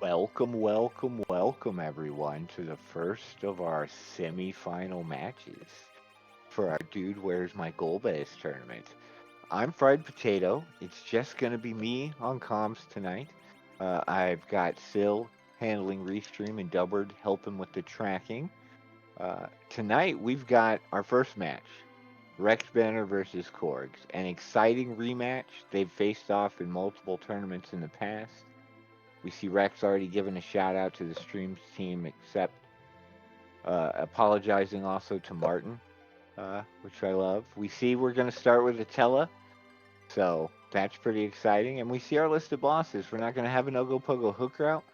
Welcome, everyone, to the first of our semifinal matches for our Dude Where's My Golbez tournament. I'm Fried Potato. It's just going to be me on comms tonight. I've got Sil handling Restream and Dubbard helping with the tracking. Tonight, we've got our first match Rexbanner versus Korgs. An exciting rematch. They've faced off in multiple tournaments in the past. We see Rex already giving a shout out to the streams team, except apologizing also to Martin, which I love. We see we're going to start with Atella, so that's pretty exciting. And we see our list of bosses. We're not going to have an Ogopogo hook route.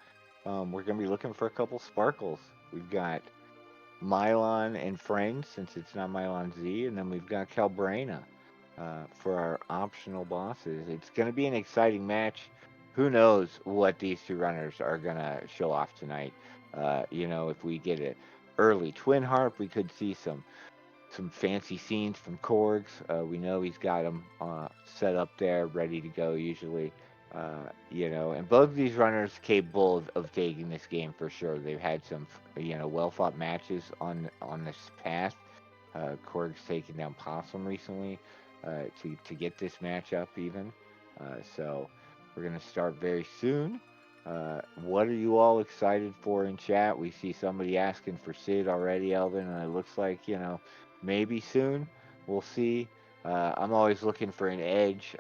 We're going to be looking for a couple sparkles. We've got Mylon and Friends, since it's not Mylon Z, and then we've got Calbrena for our optional bosses. It's going to be an exciting match. Who knows what these two runners are going to show off tonight. If we get an early Twin Harp, we could see some fancy scenes from Korgs. We know he's got them set up there, ready to go usually. And both of these runners capable of taking this game for sure. They've had some, well-fought matches on this path. Korg's taken down Possum recently to get this matchup even. So we're going to start very soon. What are you all excited for in chat? We see somebody asking for Sid already, Elvin, and it looks like, maybe soon. We'll see. I'm always looking for an edge.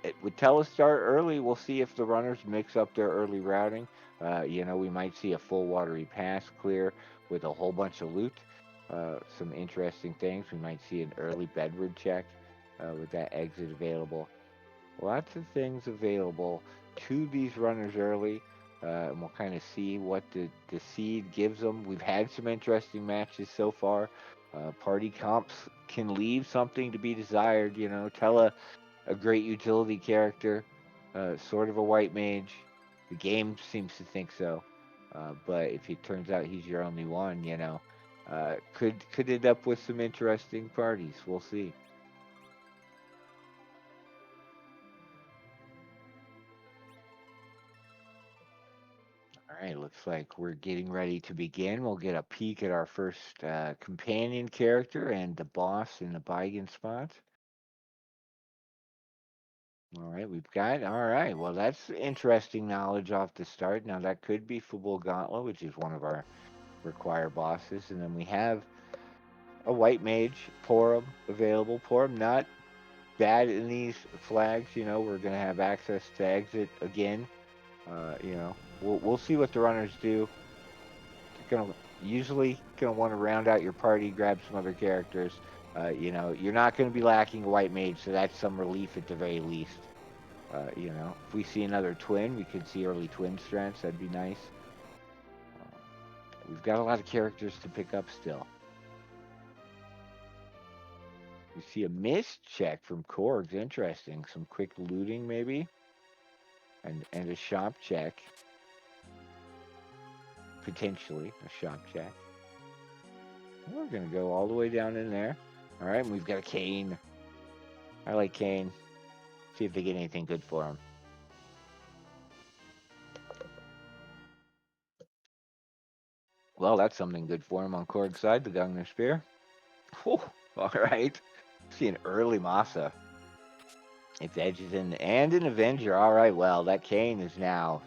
It would tell us start early. We'll see if the runners mix up their early routing. We might see a full watery pass clear with a whole bunch of loot. Some interesting things. We might see an early bedward check with that exit available. Lots of things available to these runners early. And we'll kind of see what the seed gives them. We've had some interesting matches so far. Party comps can leave something to be desired. Tella, a great utility character, sort of a white mage. The game seems to think so. But if it turns out he's your only one, could end up with some interesting parties. We'll see. All right, looks like we're getting ready to begin. We'll get a peek at our first companion character and the boss in the Beigen spot. All right, all right, well, that's interesting knowledge off the start. Now, that could be Fubul Gauntlet, which is one of our required bosses. And then we have a white mage, Porum, available. Porum, not bad in these flags. We're going to have access to exit again. We'll see what the runners do. Usually gonna want to round out your party, grab some other characters. You're not gonna be lacking a white mage, so that's some relief at the very least. If we see another twin, we could see early twin strengths. That'd be nice. We've got a lot of characters to pick up still. We see a missed check from Korgs. Interesting. Some quick looting maybe, and a shop check. Potentially a shop check. We're going to go all the way down in there. All right, we've got a Kane. I like Kane. See if they get anything good for him. Well, that's something good for him on Korg's side, the Gungnir Spear. Whew, all right. See an early Masa. Its edges in, and an Avenger. All right, well, that Kane is now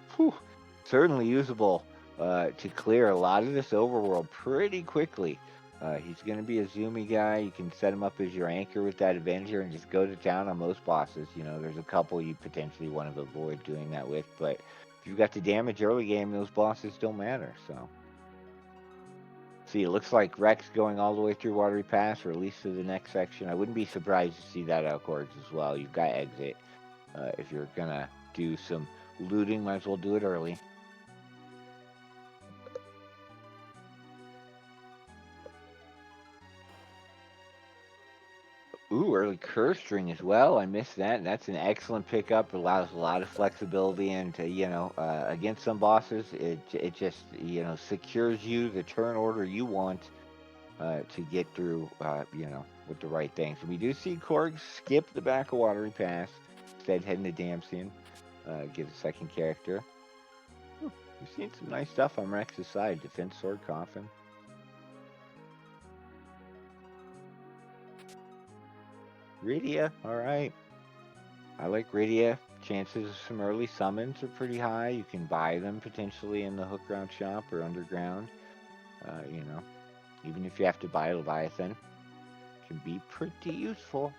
certainly usable to clear a lot of this overworld pretty quickly. He's going to be a zoomy guy. You can set him up as your anchor with that Avenger and just go to town on most bosses. There's a couple you potentially want to avoid doing that with, but if you've got the damage early game, those bosses don't matter. So, see, it looks like Rex going all the way through Watery Pass, or at least to the next section. I wouldn't be surprised to see that out Korgs as well. You've got exit. If you're going to do some looting, might as well do it early. Ooh, early curse string as well. I missed that. That's an excellent pickup. It allows a lot of flexibility, and against some bosses, it just secures you the turn order you want to get through. With the right things. So we do see Korg skip the back of Watery Pass, instead heading to Damsian, get a second character. We've seen some nice stuff on Rex's side. Defense Sword Coffin. Rydia, alright. I like Rydia. Chances of some early summons are pretty high. You can buy them potentially in the hook round shop or underground. You know, even if you have to buy Leviathan, it can be pretty useful.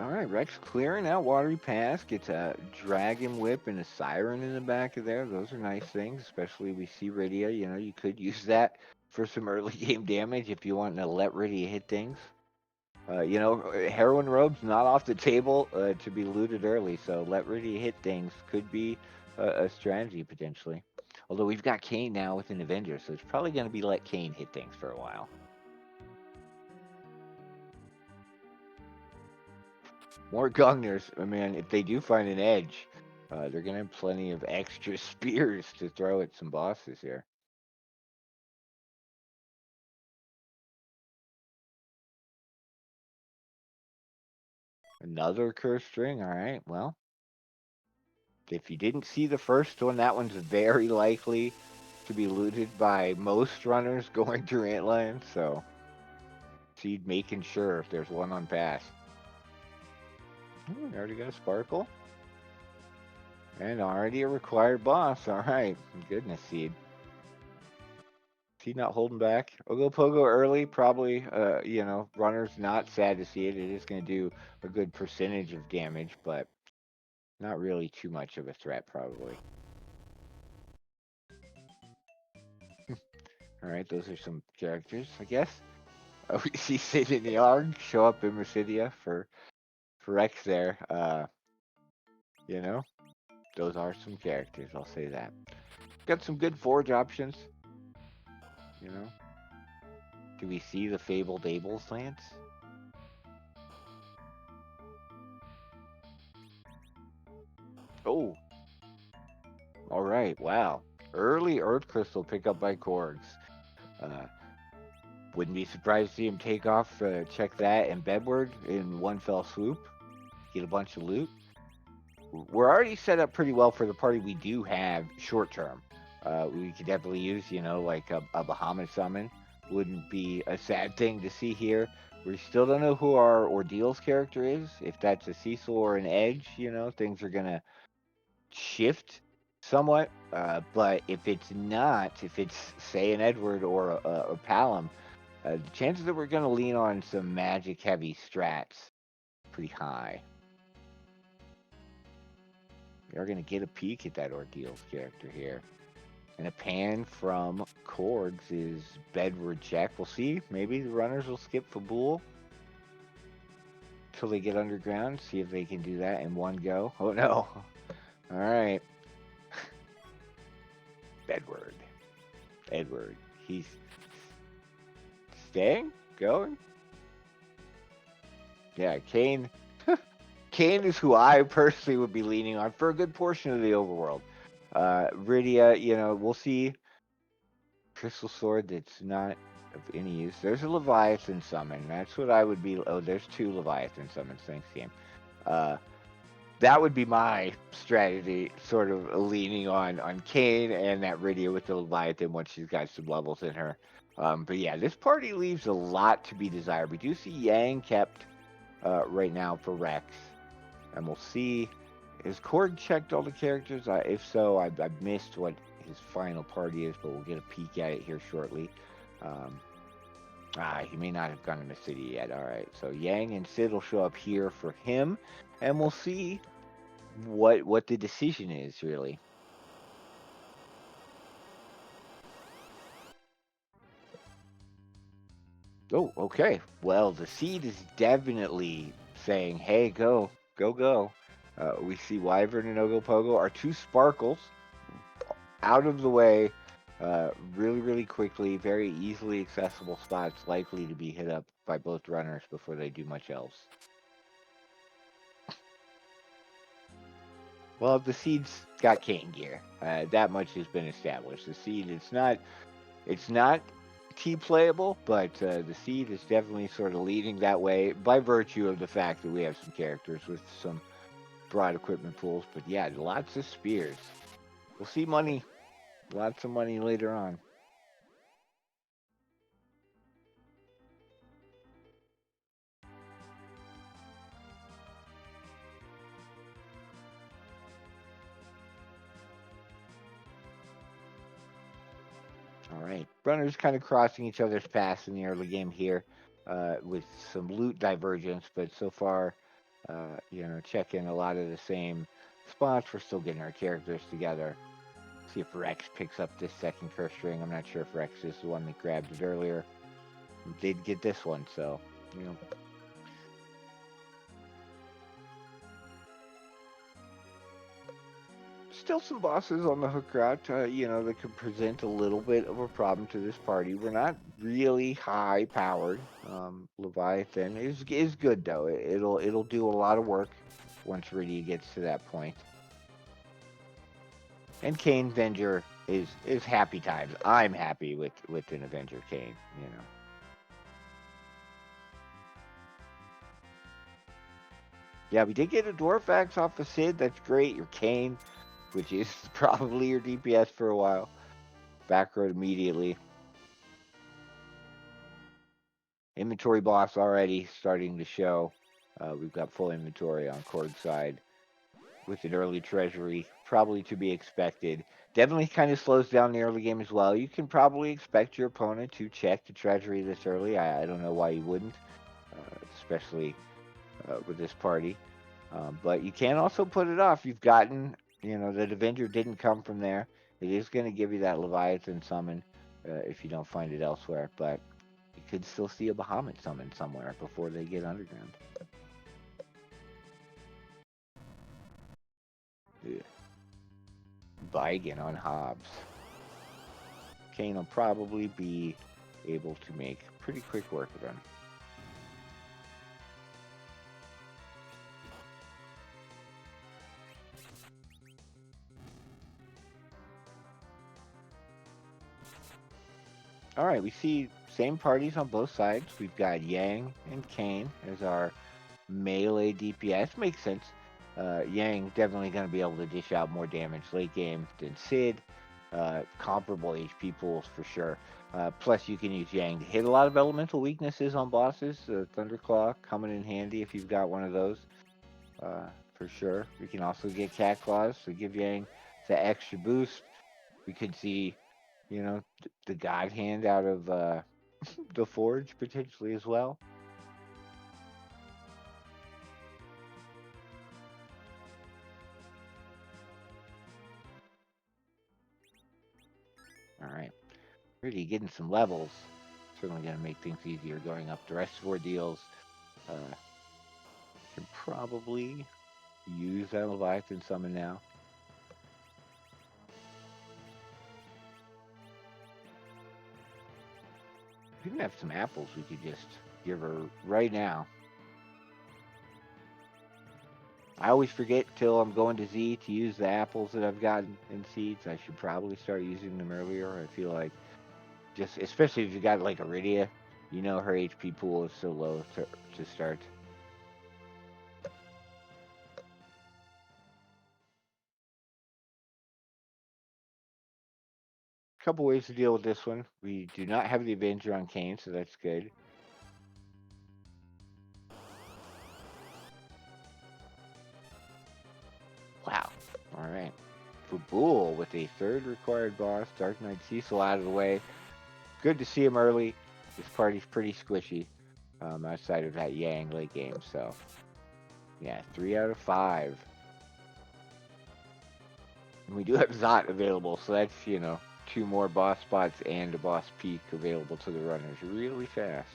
Alright, Rex clearing out Watery Pass. Gets a Dragon Whip and a Siren in the back of there. Those are nice things, especially we see Rydia. You know, you could use that for some early game damage if you want to let Rydia hit things. You know, Heroin Robe's not off the table to be looted early, so let Rydia hit things could be a strategy potentially. Although we've got Kane now with an Avenger, so it's probably going to be let Kane hit things for a while. More Gungners. I mean, if they do find an edge, they're going to have plenty of extra spears to throw at some bosses here. Another curse string. All right. Well, if you didn't see the first one, that one's very likely to be looted by most runners going through Antlion. So, Seed making sure if there's one on pass. We already got a Sparkle. And already a required boss. All right. Goodness, Seed. Seed not holding back. Ogopogo early, probably, you know, runner's not sad to see it. It is going to do a good percentage of damage, but not really too much of a threat, probably. All right, those are some characters, I guess. We see Sid and Yarg show up in Residia for Rex there. You know, those are some characters, I'll say that. Got some good forge options, you know. Do we see the fabled Abel's Lance? Oh, all right, wow. Early Earth Crystal pickup by Korgs. Uh, wouldn't be surprised to see him take off, check that and Bedward in one fell swoop. Get a bunch of loot. We're already set up pretty well for the party we do have short term. We could definitely use, you know, like a Bahamut summon. Wouldn't be a sad thing to see here. We still don't know who our Ordeals character is. If that's a Cecil or an Edge, you know, things are going to shift somewhat. But if it's not, if it's, say, an Edward or a Palom, the chances that we're going to lean on some magic heavy strats pretty high. We are going to get a peek at that Ordeals character here. And a pan from Korgs is Bedward check. We'll see. Maybe the runners will skip Fabul till they get underground. See if they can do that in one go. Oh no. All right. Bedward. Edward. He's staying? Going? Yeah, Kane. Kane is who I personally would be leaning on for a good portion of the overworld. Rydia, you know, we'll see. Crystal Sword that's not of any use. There's a Leviathan summon. That's what I would be. Oh, there's two Leviathan summons. Thanks, game. That would be my strategy, sort of leaning on Kane and that Rydia with the Leviathan once she's got some levels in her. But yeah, this party leaves a lot to be desired. We do see Yang kept right now for Rex. And we'll see. Is Korg checked all the characters? If so, I've missed what his final party is, but we'll get a peek at it here shortly. He may not have gone to the city yet. All right, so Yang and Sid will show up here for him, and we'll see what the decision is, really. Oh, okay. Well, the seed is definitely saying, hey, go, go, go. We see Wyvern and Ogopogo are two sparkles out of the way, really, really quickly, very easily accessible spots, likely to be hit up by both runners before they do much else. Well, the seed's got Kane gear. That much has been established. The seed, it's not T playable, but the seed is definitely sort of leading that way by virtue of the fact that we have some characters with some broad equipment pools. But yeah, lots of spears. We'll see money, lots of money later on. All right, runners kind of crossing each other's paths in the early game here, with some loot divergence, but so far, checking a lot of the same spots. We're still getting our characters together. See if Rex picks up this second curse string. I'm not sure if Rex is the one that grabbed it earlier. Did get this one, so you know. Still some bosses on the hook route, that could present a little bit of a problem to this party. We're not really high powered. Leviathan is good though. It'll do a lot of work once Rydia gets to that point. And Kane Avenger is happy times. I'm happy with an Avenger Kane. Yeah, we did get a Dwarf Axe off of Sid. That's great. Your Kane, which is probably your DPS for a while. Back road immediately. Inventory boss already starting to show. We've got full inventory on Korg's side with an early treasury, probably to be expected. Definitely kind of slows down the early game as well. You can probably expect your opponent to check the treasury this early. I don't know why you wouldn't, especially with this party. But you can also put it off. You've gotten, that Avenger didn't come from there. It is going to give you that Leviathan summon if you don't find it elsewhere. But you could still see a Bahamut summon somewhere before they get underground. Yeah. Vigan on Hobbs. Kane will probably be able to make pretty quick work of him. All right, we see same parties on both sides. We've got Yang and Kane as our melee DPS. Makes sense. Yang definitely going to be able to dish out more damage late game than Sid. Comparable HP pools for sure. Plus, you can use Yang to hit a lot of elemental weaknesses on bosses. Thunderclaw coming in handy if you've got one of those, for sure. We can also get Cat Claws to give Yang the extra boost. We could see, the God Hand out of the Forge potentially as well. All right. Really getting some levels. Certainly going to make things easier going up the rest of ordeals. Can probably use that Leviathan summon now. We can have some apples we could just give her right now. I always forget till I'm going to Z to use the apples that I've gotten in seeds. I should probably start using them earlier. I feel like just, especially if you got like Iridia, her HP pool is so low to start. Couple ways to deal with this one. We do not have the Avenger on Kane, so that's good. Wow. All right. Fabul with a third required boss, Dark Knight Cecil out of the way. Good to see him early. This party's pretty squishy outside of that Yang late game. So, yeah, 3 out of 5. And we do have Zot available, so that's, 2 more boss spots and a boss peak available to the runners really fast.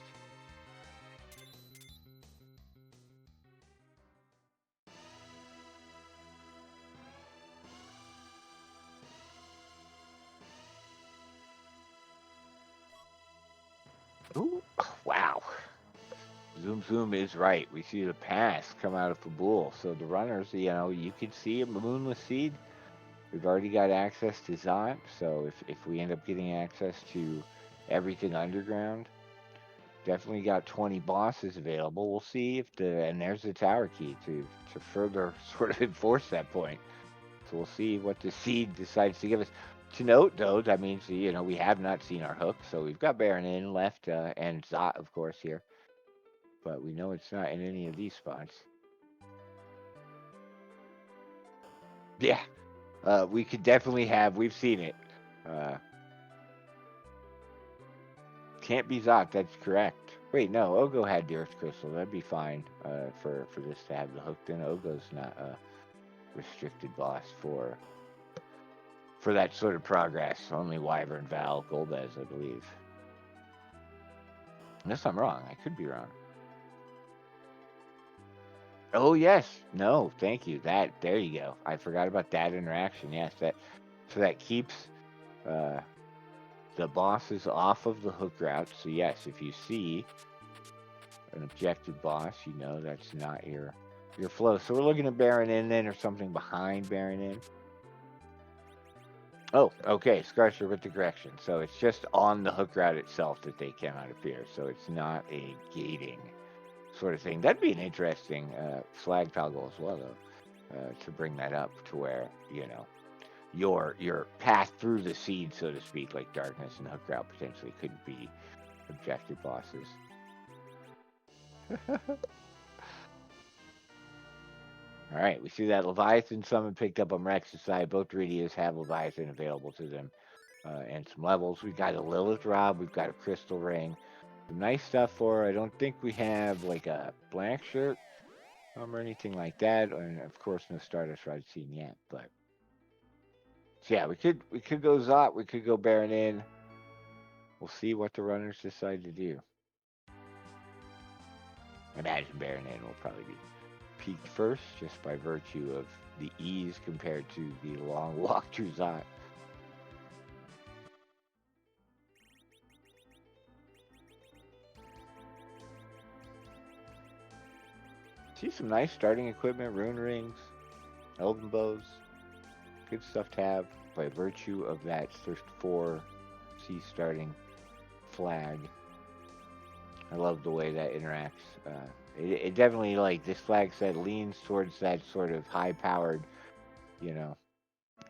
Ooh, wow. Zoom Zoom is right. We see the pass come out of Fabul. So the runners, you can see a Moonless Seed. We've already got access to Zot, so if we end up getting access to everything underground. Definitely got 20 bosses available. We'll see if and there's the tower key to further sort of enforce that point. So we'll see what the seed decides to give us. To note, though, that means, we have not seen our hook. So we've got Baron in left and Zot, of course, here. But we know it's not in any of these spots. Yeah, we could definitely have. We've seen it. Can't be Zot. That's correct. Wait, no. Ogo had the Earth Crystal. That'd be fine for this to have the hook. Then Ogo's not a restricted boss for that sort of progress. Only Wyvern, Val, Golbez, I believe. Unless I'm wrong. I could be wrong. Oh yes. No, thank you. There you go. I forgot about that interaction. Yes, that keeps the bosses off of the hook route. So yes, if you see an objective boss, you know that's not your flow. So we're looking at Baron in then or something behind Baron in. Oh, okay. Scarsher with the correction. So it's just on the hook route itself that they cannot appear. So it's not a gating sort of thing. That'd be an interesting flag toggle as well, though, to bring that up to where, your path through the seed, so to speak, like darkness and hook route potentially couldn't be objective bosses. All right, we see that Leviathan summon picked up on Rex's side. Both Radios have Leviathan available to them and some levels. We've got a Lilith Rob. We've got a Crystal Ring. Some nice stuff for her. I don't think we have like a blank shirt or anything like that. And of course, no Stardust Ride seen yet. But so yeah, we could go Zot. We could go Baron in. We'll see what the runners decide to do. I imagine Baron in will probably be peaked first, just by virtue of the ease compared to the long walk through Zot. See some nice starting equipment, rune rings, elven bows. Good stuff to have by virtue of that Thirst 4 C starting flag. I love the way that interacts. It definitely, like this flag said, leans towards that sort of high-powered,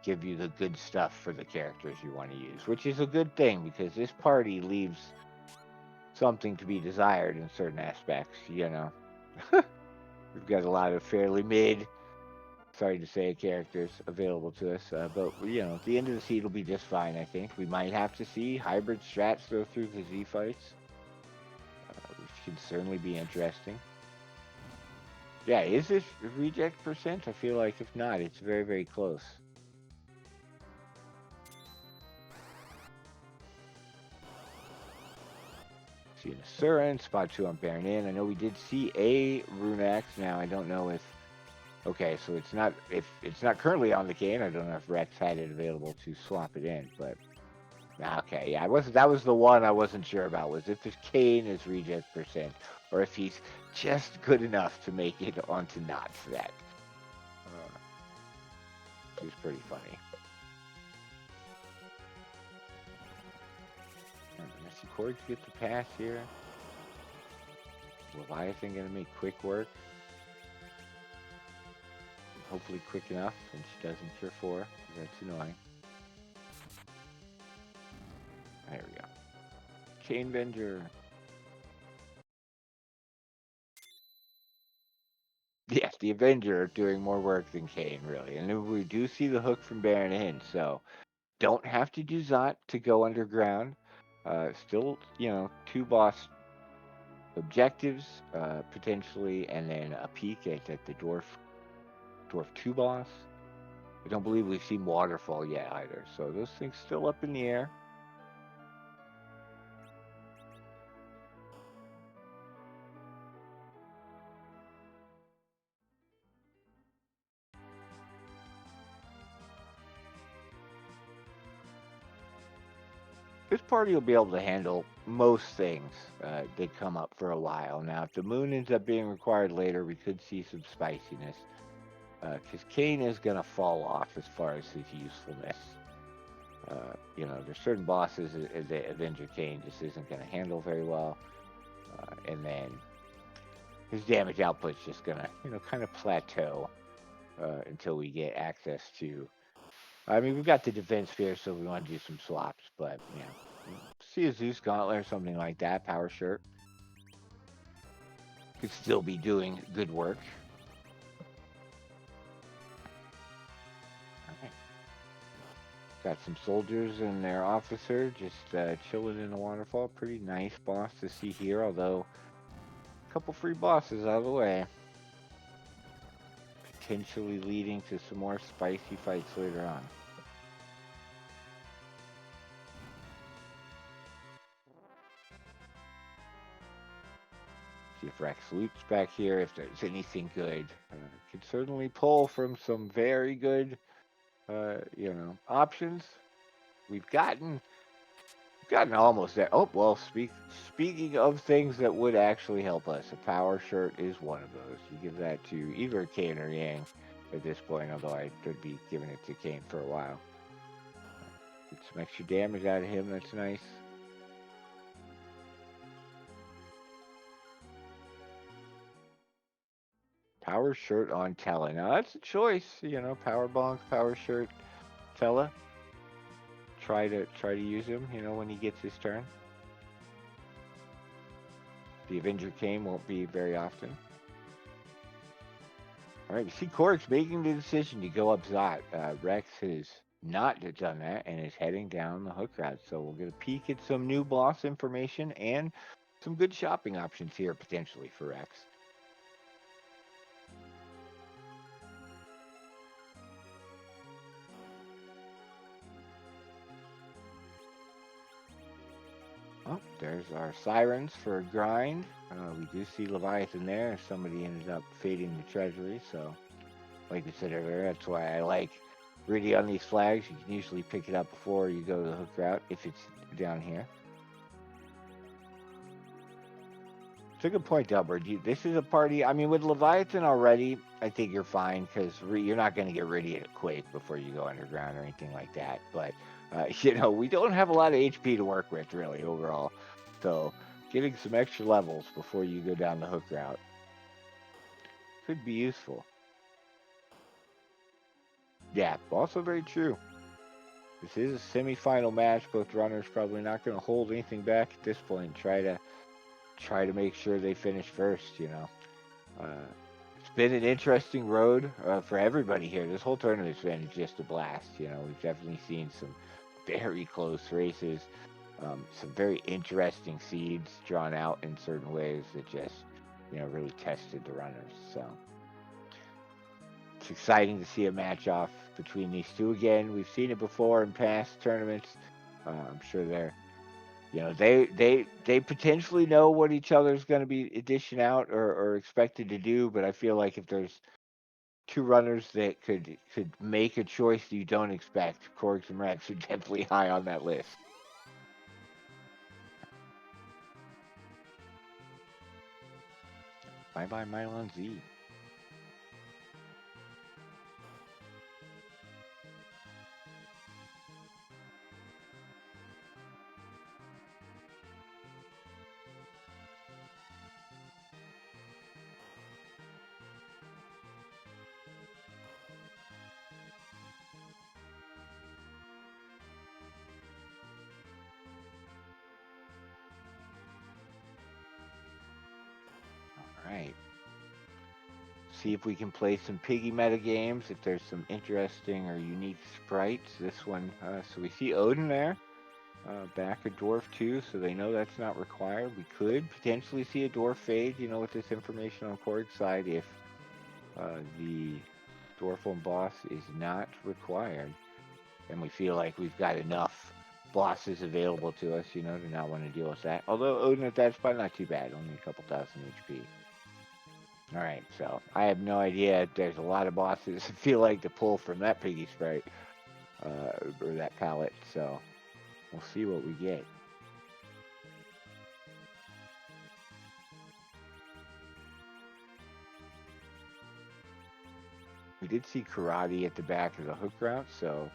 give you the good stuff for the characters you want to use, which is a good thing because this party leaves something to be desired in certain aspects, We've got a lot of fairly mid, sorry to say, characters available to us, but, at the end of the seed will be just fine, I think. We might have to see hybrid strats go through the Z fights, which could certainly be interesting. Yeah, is this reject percent? I feel like if not, it's very, very close. See an Asura and spot 2 on Baron in. I know we did see a Runex. Now I don't know if so if it's not currently on the Kane. I don't know if Rex had it available to swap it in, but okay, yeah, that was the one I wasn't sure about, was if his Kane is reject percent or if he's just good enough to make it onto not for that. It's pretty funny. I see Korgs get the pass here. Leviathan gonna make quick work. Hopefully quick enough, and she doesn't cure 4. That's annoying. There we go. Chain Venger. Yes, the Avenger doing more work than Kane, really. And we do see the hook from Baron in, so don't have to do Zot to go underground. Still, 2 boss objectives, potentially, and then a peek at the Dwarf 2 boss. I don't believe we've seen Waterfall yet either, so those things still up in the air. This party will be able to handle most things that come up for a while. Now, if the moon ends up being required later, we could see some spiciness. Because Kane is going to fall off as far as his usefulness. You know, there's certain bosses that Avenger Kane just isn't going to handle very well. And then his damage output's just going to, you know, kind of plateau until we get access to. I mean, we've got the defense sphere, so we want to do some swaps, but, you know, see a Zeus Gauntlet or something like that, Power Shirt. Could still be doing good work. All right. Got some soldiers and their officer just chilling in the waterfall. Pretty nice boss to see here, although a couple free bosses out of the way. Potentially leading to some more spicy fights later on. See if Rex loots back here, if there's anything good. Could certainly pull from some very good, you know, options. We've gotten almost there. Oh, well, speaking of things that would actually help us, a power shirt is one of those. You give that to either Kane or Yang at this point, although I could be giving it to Kane for a while. Get some extra damage out of him, that's nice. Power shirt on Tella. Now that's a choice, you know, power bonk, power shirt, Tella. Try to use him, you know, when he gets his turn. The Avenger Kane won't be very often. All right, we see Korgs making the decision to go up Zot. Rex has not done that and is heading down the hook route. So we'll get a peek at some new boss information and some good shopping options here potentially for Rex. Oh, there's our sirens for a grind. We do see Leviathan there. Somebody ended up fading the treasury. So, like we said earlier, that's why I like Riddy on these flags. You can usually pick it up before you go to the hook route if it's down here. It's a good point, Delbert. This is a party. I mean, with Leviathan already, I think you're fine because you're not going to get Riddy at a Quake before you go underground or anything like that. But you know, we don't have a lot of HP to work with really overall. So getting some extra levels before you go down the hook route could be useful. Yeah, also very true. This is a semi-final match. Both runners probably not going to hold anything back at this point. Try to make sure they finish first. You know, it's been an interesting road for everybody here. This whole tournament's been just a blast. You know, we've definitely seen some very close races. Some very interesting seeds drawn out in certain ways that just, you know, really tested the runners. So it's exciting to see a match off between these two again. We've seen it before in past tournaments. I'm sure they're, you know, they potentially know what each other's going to be dishing out or expected to do. But I feel like if there's two runners that could make a choice you don't expect, Korgs and Rex are definitely high on that list. Bye bye, Mylon Z. All right. See if we can play some piggy meta games. If there's some interesting or unique sprites. This one, so we see Odin there. Back a dwarf too, so they know that's not required. We could potentially see a dwarf fade, you know, with this information on Korg's side if the dwarf on boss is not required. And we feel like we've got enough bosses available to us, you know, to not want to deal with that. Although Odin at that spot, not too bad, only a couple thousand HP. All right, so I have no idea. There's a lot of bosses I feel like to pull from that piggy sprite or that palette, so we'll see what we get. We did see karate at the back of the hook route, so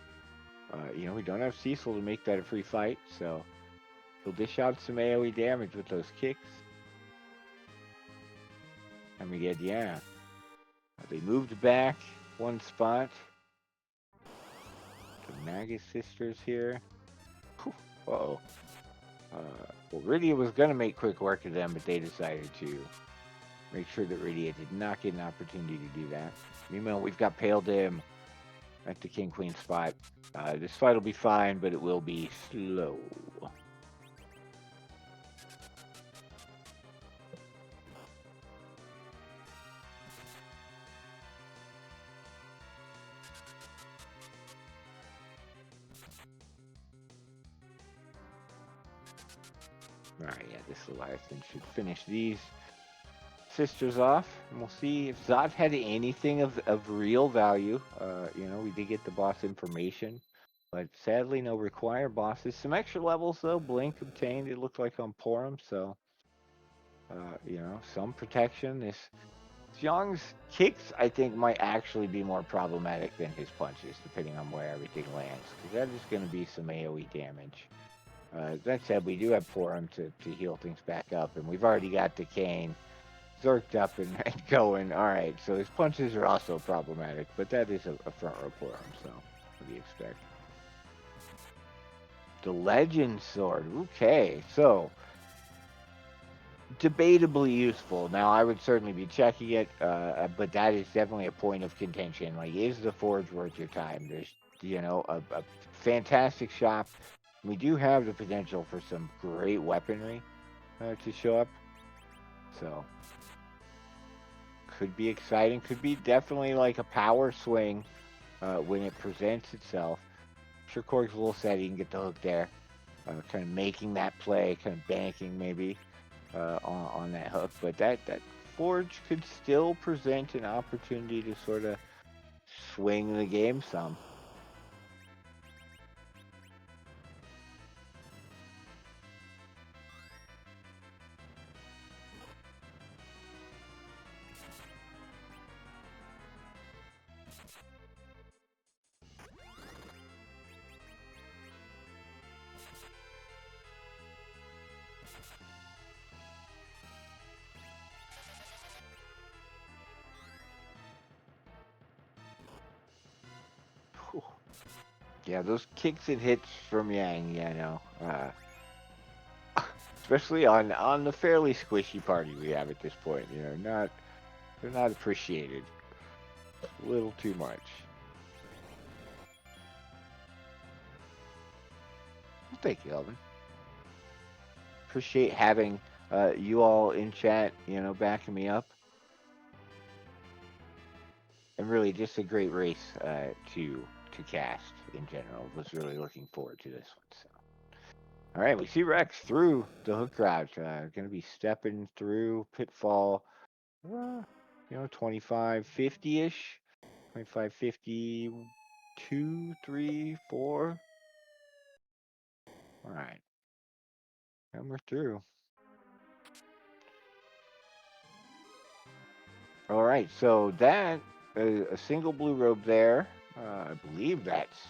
You know, we don't have Cecil to make that a free fight, so he'll dish out some AoE damage with those kicks. And we get, yeah. They moved back one spot. The Magus sisters here. Uh-oh. Well, Rydia was going to make quick work of them, but they decided to make sure that Rydia did not get an opportunity to do that. Meanwhile, we've got Pale Dim at the King Queen spot. This fight will be fine, but it will be slow. Alright, yeah, this Leviathan should finish these sisters off, and we'll see if Zod had anything of real value. You know, we did get the boss information, but sadly no required bosses. Some extra levels though, Blink obtained, it looked like on Porum, so you know, some protection. This Xiong's kicks, I think, might actually be more problematic than his punches, depending on where everything lands, because that is going to be some AoE damage. That said, we do have Porum to heal things back up, and we've already got the Cane zerked up and going. All right, so his punches are also problematic, but that is a front row Porum, so what do you expect? The Legend Sword. Okay, so debatably useful. Now, I would certainly be checking it, but that is definitely a point of contention. Like, is the Forge worth your time? There's, you know, a fantastic shop. We do have the potential for some great weaponry to show up. So, could be exciting. Could be definitely like a power swing when it presents itself. I'm sure Korgs will said he can get the hook there. Kind of making that play, kind of banking maybe on that hook. But that Forge could still present an opportunity to sort of swing the game some. Whew. Yeah, those kicks and hits from Yang, you know, especially on the fairly squishy party we have at this point, you know, they're not appreciated. A little too much. Well, thank you, Elvin. Appreciate having you all in chat, you know, backing me up. And really, just a great race to cast in general. Was really looking forward to this one. So. All right, we see Rex through the hook route. Going to be stepping through Pitfall, you know, 2550 ish, 2552, 3, 4. All right, and we're through. All right, so that a single blue robe there. I believe that's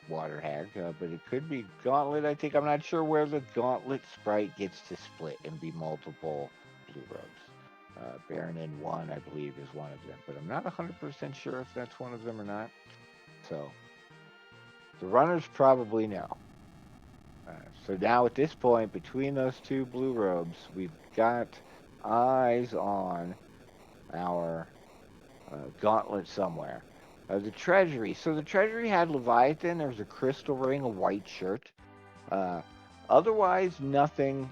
Water Hag, but it could be Gauntlet. I think I'm not sure where the Gauntlet sprite gets to split and be multiple blue robes. Baronin 1, I believe, is one of them, but I'm not 100% sure if that's one of them or not. So the runners probably know. So now at this point, between those two blue robes, we've got eyes on our gauntlet somewhere. The treasury. So the treasury had Leviathan. There was a crystal ring, a white shirt. Uh, Otherwise, nothing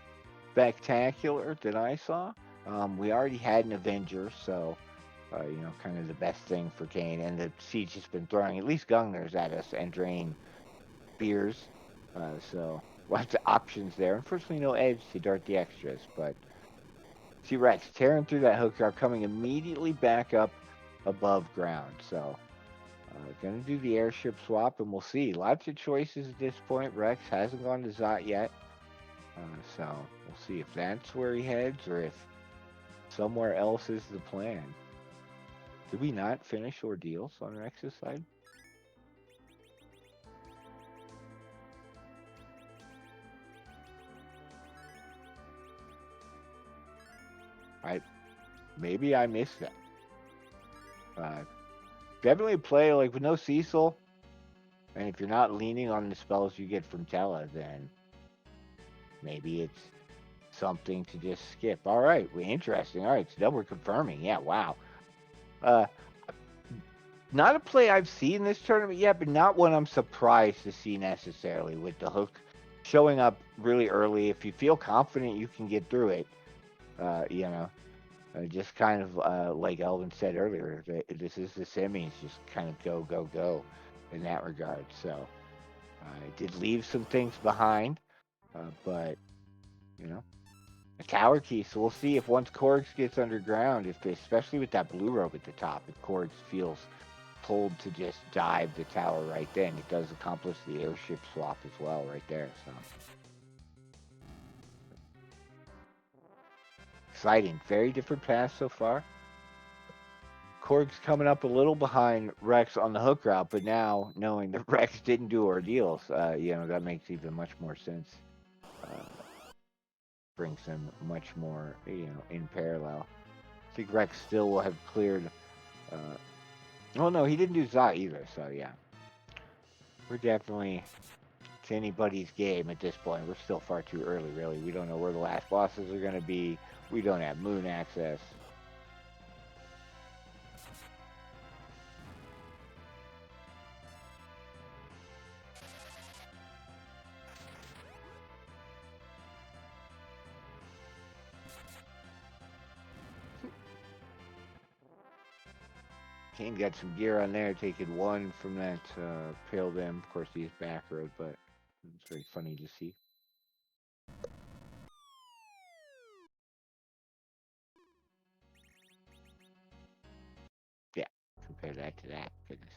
spectacular that I saw. We already had an Avenger, so you know, kind of the best thing for Kane. And the Siege has been throwing at least Gungners at us and drain spears. So lots of options there. Unfortunately, no edge to dart the extras, but see Rex tearing through that hook guard, coming immediately back up above ground. So gonna do the airship swap, and we'll see. Lots of choices at this point. Rex hasn't gone to Zot yet, so we'll see if that's where he heads or if somewhere else is the plan. Did we not finish ordeals on Rex's side? Maybe I missed that. Definitely play like with no Cecil, and if you're not leaning on the spells you get from Tella, then maybe it's something to just skip. All right, interesting. All right, so then we're confirming. Yeah, wow. Uh, Not a play I've seen this tournament yet, but not one I'm surprised to see necessarily. With the hook showing up really early, if you feel confident you can get through it, you know, just kind of like Elvin said earlier, this is the semis. Just kind of go, go, go in that regard. So I did leave some things behind, but you know, a tower key. So we'll see if once Korgs gets underground, if they, especially with that blue rope at the top, if Korgs feels pulled to just dive the tower right then, it does accomplish the airship swap as well right there. So exciting. Very different paths so far. Korg's coming up a little behind Rex on the hook route, but now knowing that Rex didn't do ordeals, that makes even much more sense. Brings them much more, in parallel. I think Rex still will have cleared. Oh no, he didn't do Za either. So yeah, we're definitely, it's anybody's game at this point. We're still far too early, really. We don't know where the last bosses are going to be. We don't have moon access. Kane got some gear on there, taking one from that Pale Them. Of course, he's back road, but it's very funny to see. Yeah, compare that to that. Goodness.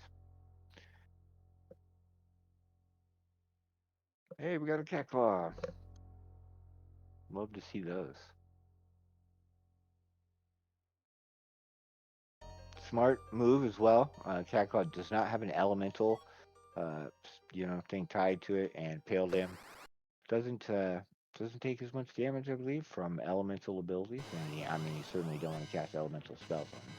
Hey, we got a cat claw. Love to see those. Smart move as well. Cat claw does not have an elemental, thing tied to it, and Pale Them doesn't take as much damage, I believe, from elemental abilities. And yeah, I mean, you certainly don't want to cast elemental spells on him.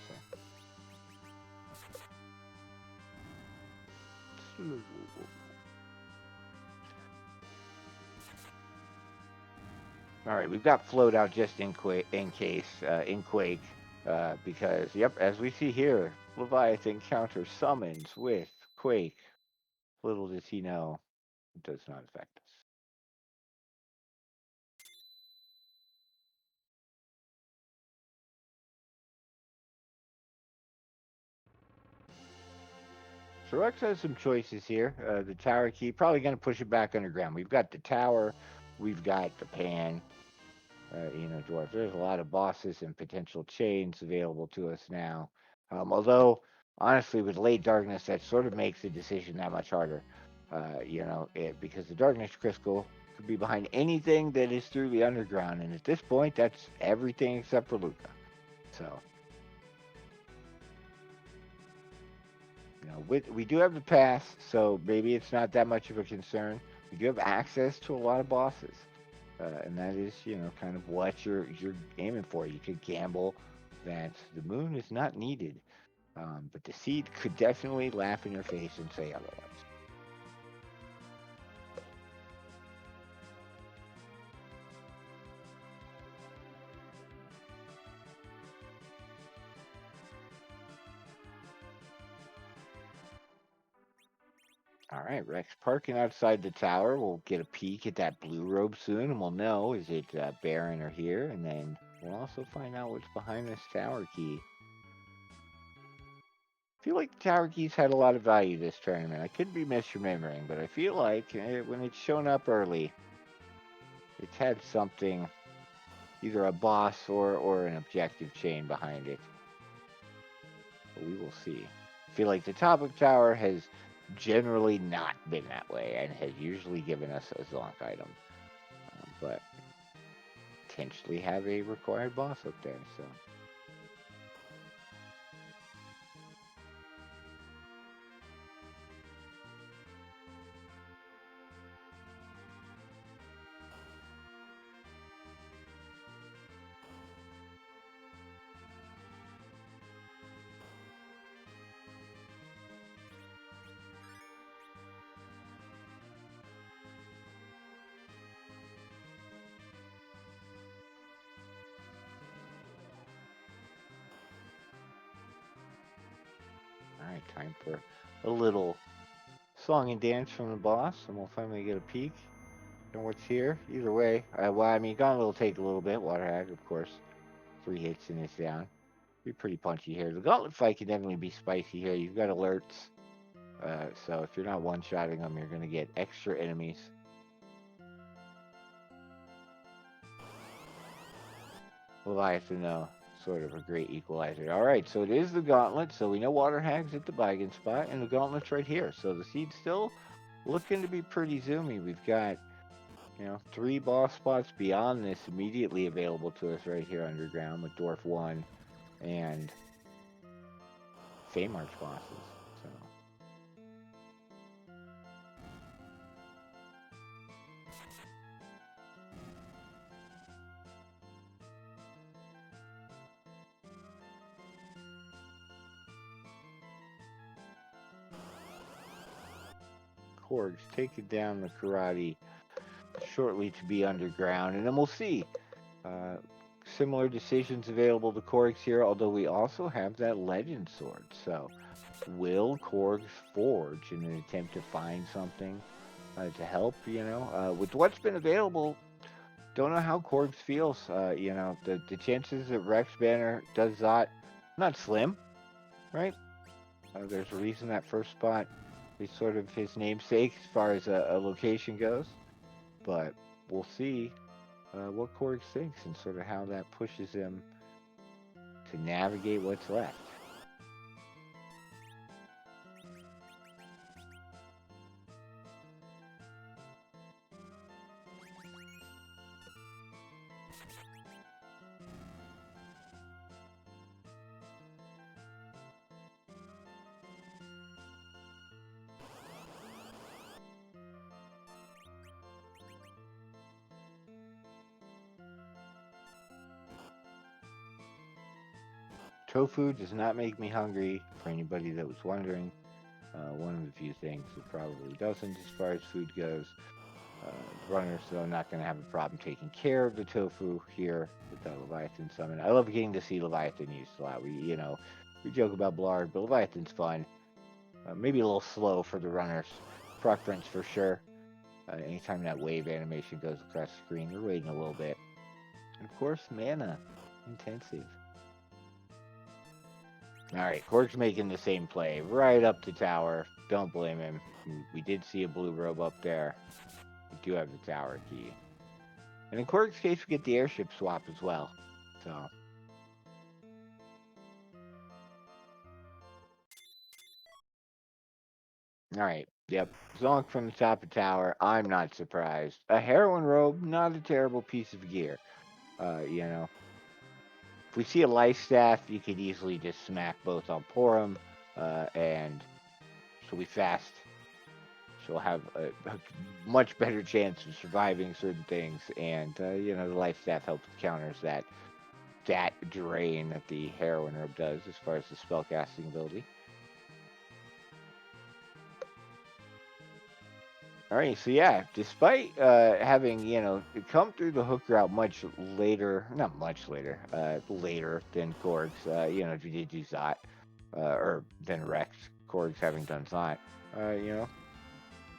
So. All right, we've got float out just in case in Quake, because yep, as we see here, Leviathan counter summons with Quake. Little does he know, it does not affect us. So Rex has some choices here. The tower key, probably going to push it back underground. We've got the tower, we've got the pan, dwarf. There's a lot of bosses and potential chains available to us now. Although, honestly, with late darkness, that sort of makes the decision that much harder. Because the darkness crystal could be behind anything that is through the underground, and at this point, that's everything except for Luca. So. We do have the pass, so maybe it's not that much of a concern. We do have access to a lot of bosses, and that is, kind of what you're aiming for. You could gamble that the moon is not needed, but the seed could definitely laugh in your face and say otherwise. All right, Rex parking outside the tower. We'll get a peek at that blue robe soon, and we'll know, is it Baron or here, and then we'll also find out what's behind this tower key. I feel like the tower keys had a lot of value this tournament. I could be misremembering, but I feel like when it's shown up early, it's had something, either a boss or an objective chain behind it. But we will see. I feel like the Topic Tower has generally not been that way and has usually given us a Zonk item. But potentially have a required boss up there, so. Alright, time for a little song and dance from the boss, and we'll finally get a peek at what's here. Either way, well, I mean, Gauntlet will take a little bit. Water Hag, of course, 3 hits and it's down. Be pretty punchy here. The Gauntlet fight can definitely be spicy here. You've got alerts, so if you're not one-shotting them, you're going to get extra enemies. Leviathan, though, sort of a great equalizer. Alright, so it is the Gauntlet, so we know Water Hag's at the Bygone spot, and the Gauntlet's right here. So the seed's still looking to be pretty zoomy. We've got, 3 boss spots beyond this immediately available to us right here underground with Dwarf 1 and Feymarch bosses. So Korgs taking down the Karate shortly to be underground, and then we'll see. Similar decisions available to Korgs here, although we also have that Legend Sword. So, will Korgs forge in an attempt to find something to help? With what's been available, don't know how Korgs feels. The chances that Rexbanner does that, not slim, right? There's a reason that first spot is sort of his namesake as far as a location goes, but we'll see what Korg thinks and sort of how that pushes him to navigate what's left. Tofu does not make me hungry, for anybody that was wondering. One of the few things that probably doesn't as far as food goes. Runners, though, not going to have a problem taking care of the tofu here with that Leviathan summon. I love getting to see Leviathan used a lot. We joke about Blard, but Leviathan's fun. Maybe a little slow for the runner's preference for sure. Anytime that wave animation goes across the screen, you're waiting a little bit. And of course, mana intensive. Alright, Korg's making the same play right up the tower. Don't blame him. We did see a blue robe up there. We do have the tower key. And in Korg's case, we get the airship swap as well. So. Alright, yep. Zonk from the top of tower. I'm not surprised. A heroin robe, not a terrible piece of gear. If we see a life staff, you could easily just smack both on Porum, and she'll be fast. She'll have a much better chance of surviving certain things, and the life staff helps counters that drain that the heroin herb does as far as the spellcasting ability. Alright, so yeah, despite having, come through the hook route much later, not much later, later than Korgs, if you did do Zot, or than Rex, Korgs having done Zot,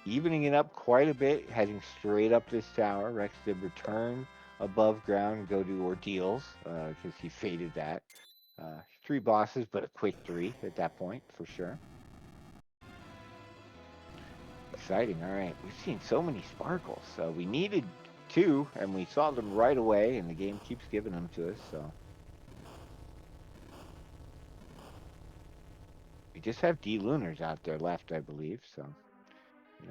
evening it up quite a bit, heading straight up this tower. Rex did return above ground and go do Ordeals, because he faded that. 3 bosses, but a quick 3 at that point, for sure. Exciting. All right, we've seen so many sparkles. We needed 2, and we saw them right away, and the game keeps giving them to us. So we just have D-Lunars out there left, I believe. So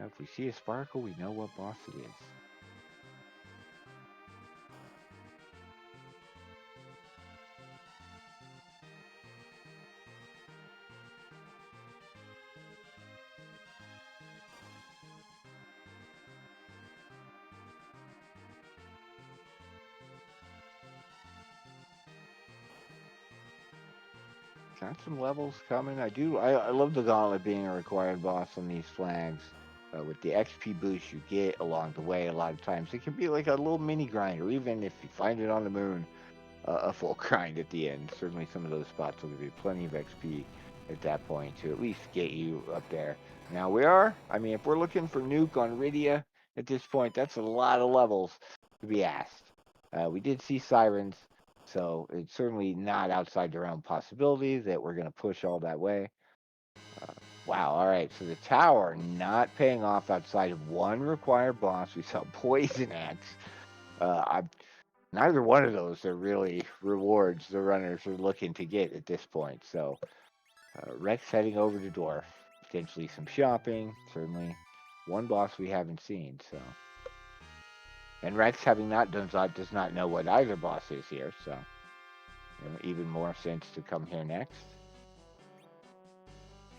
if we see a sparkle, we know what boss it is. Got some levels coming. I love the Gauntlet being a required boss on these flags. With the XP boost you get along the way, a lot of times it can be like a little mini grind, or even if you find it on the moon, a full grind at the end. Certainly some of those spots will give you plenty of XP at that point to at least get you up there. Now we are, I mean, if we're looking for nuke on Rydia at this point, that's a lot of levels to be asked. We did see sirens, so it's certainly not outside the realm possibility that we're going to push all that way. Wow, all right, so the tower not paying off outside of one required boss. We saw Poison Axe. Neither one of those are really rewards the runners are looking to get at this point. So Rex heading over to Dwarf. Potentially some shopping. Certainly one boss we haven't seen. So, and Rex, having not done that, does not know what either boss is here. So, even more sense to come here next.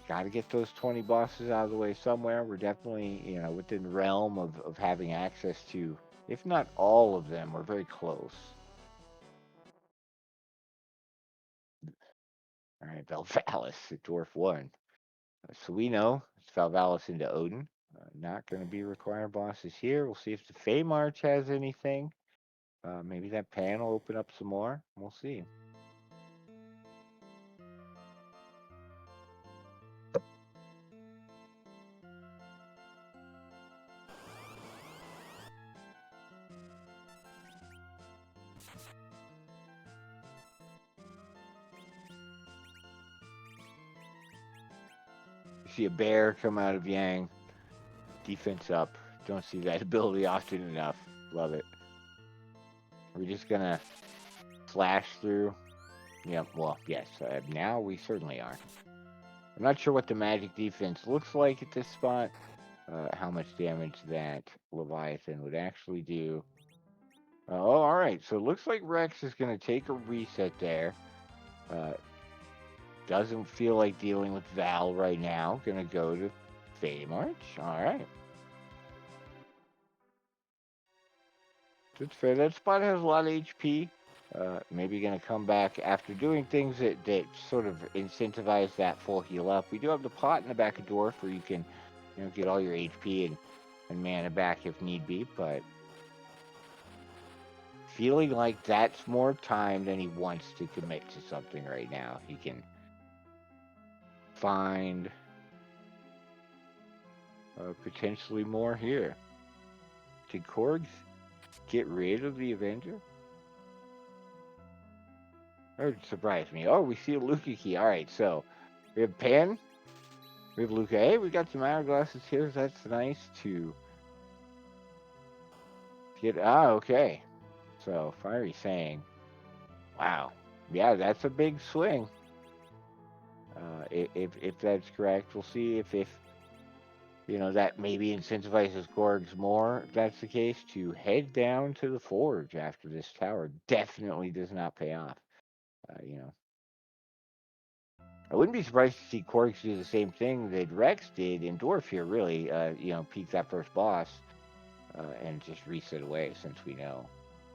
Got to get those 20 bosses out of the way somewhere. We're definitely, within the realm of having access to, if not all of them, we're very close. All right, Valvalis at Dwarf 1. So we know it's Valvalis into Odin. Not going to be required bosses here. We'll see if the Fey March has anything. Maybe that pan will open up some more. We'll see. You see a bear come out of Yang. Defense up. Don't see that ability often enough. Love it. We're just going to slash through. Yeah, well, yes. Now we certainly are. I'm not sure what the magic defense looks like at this spot. How much damage that Leviathan would actually do. Oh, all right. So it looks like Rex is going to take a reset there. Doesn't feel like dealing with Val right now. Going to go to Fey March. All right. That's fair. That spot has a lot of HP. Maybe going to come back after doing things that sort of incentivize that full heal up. We do have the pot in the back of Dwarf where you can, get all your HP and mana back if need be. But feeling like that's more time than he wants to commit to something right now. He can find potentially more here. Did Korgs get rid of the Avenger? That would surprise me. Oh, we see a Luca key. All right, so we have Pan. We have Luca. Hey, we got some hourglasses here. That's nice to get. Okay. So Fiery saying, wow. Yeah, that's a big swing. If that's correct, we'll see if that maybe incentivizes Korgs more. If that's the case, to head down to the forge after this tower definitely does not pay off. I wouldn't be surprised to see Korgs do the same thing that Rex did in Dwarf here, really. Peek that first boss and just reset away, since we know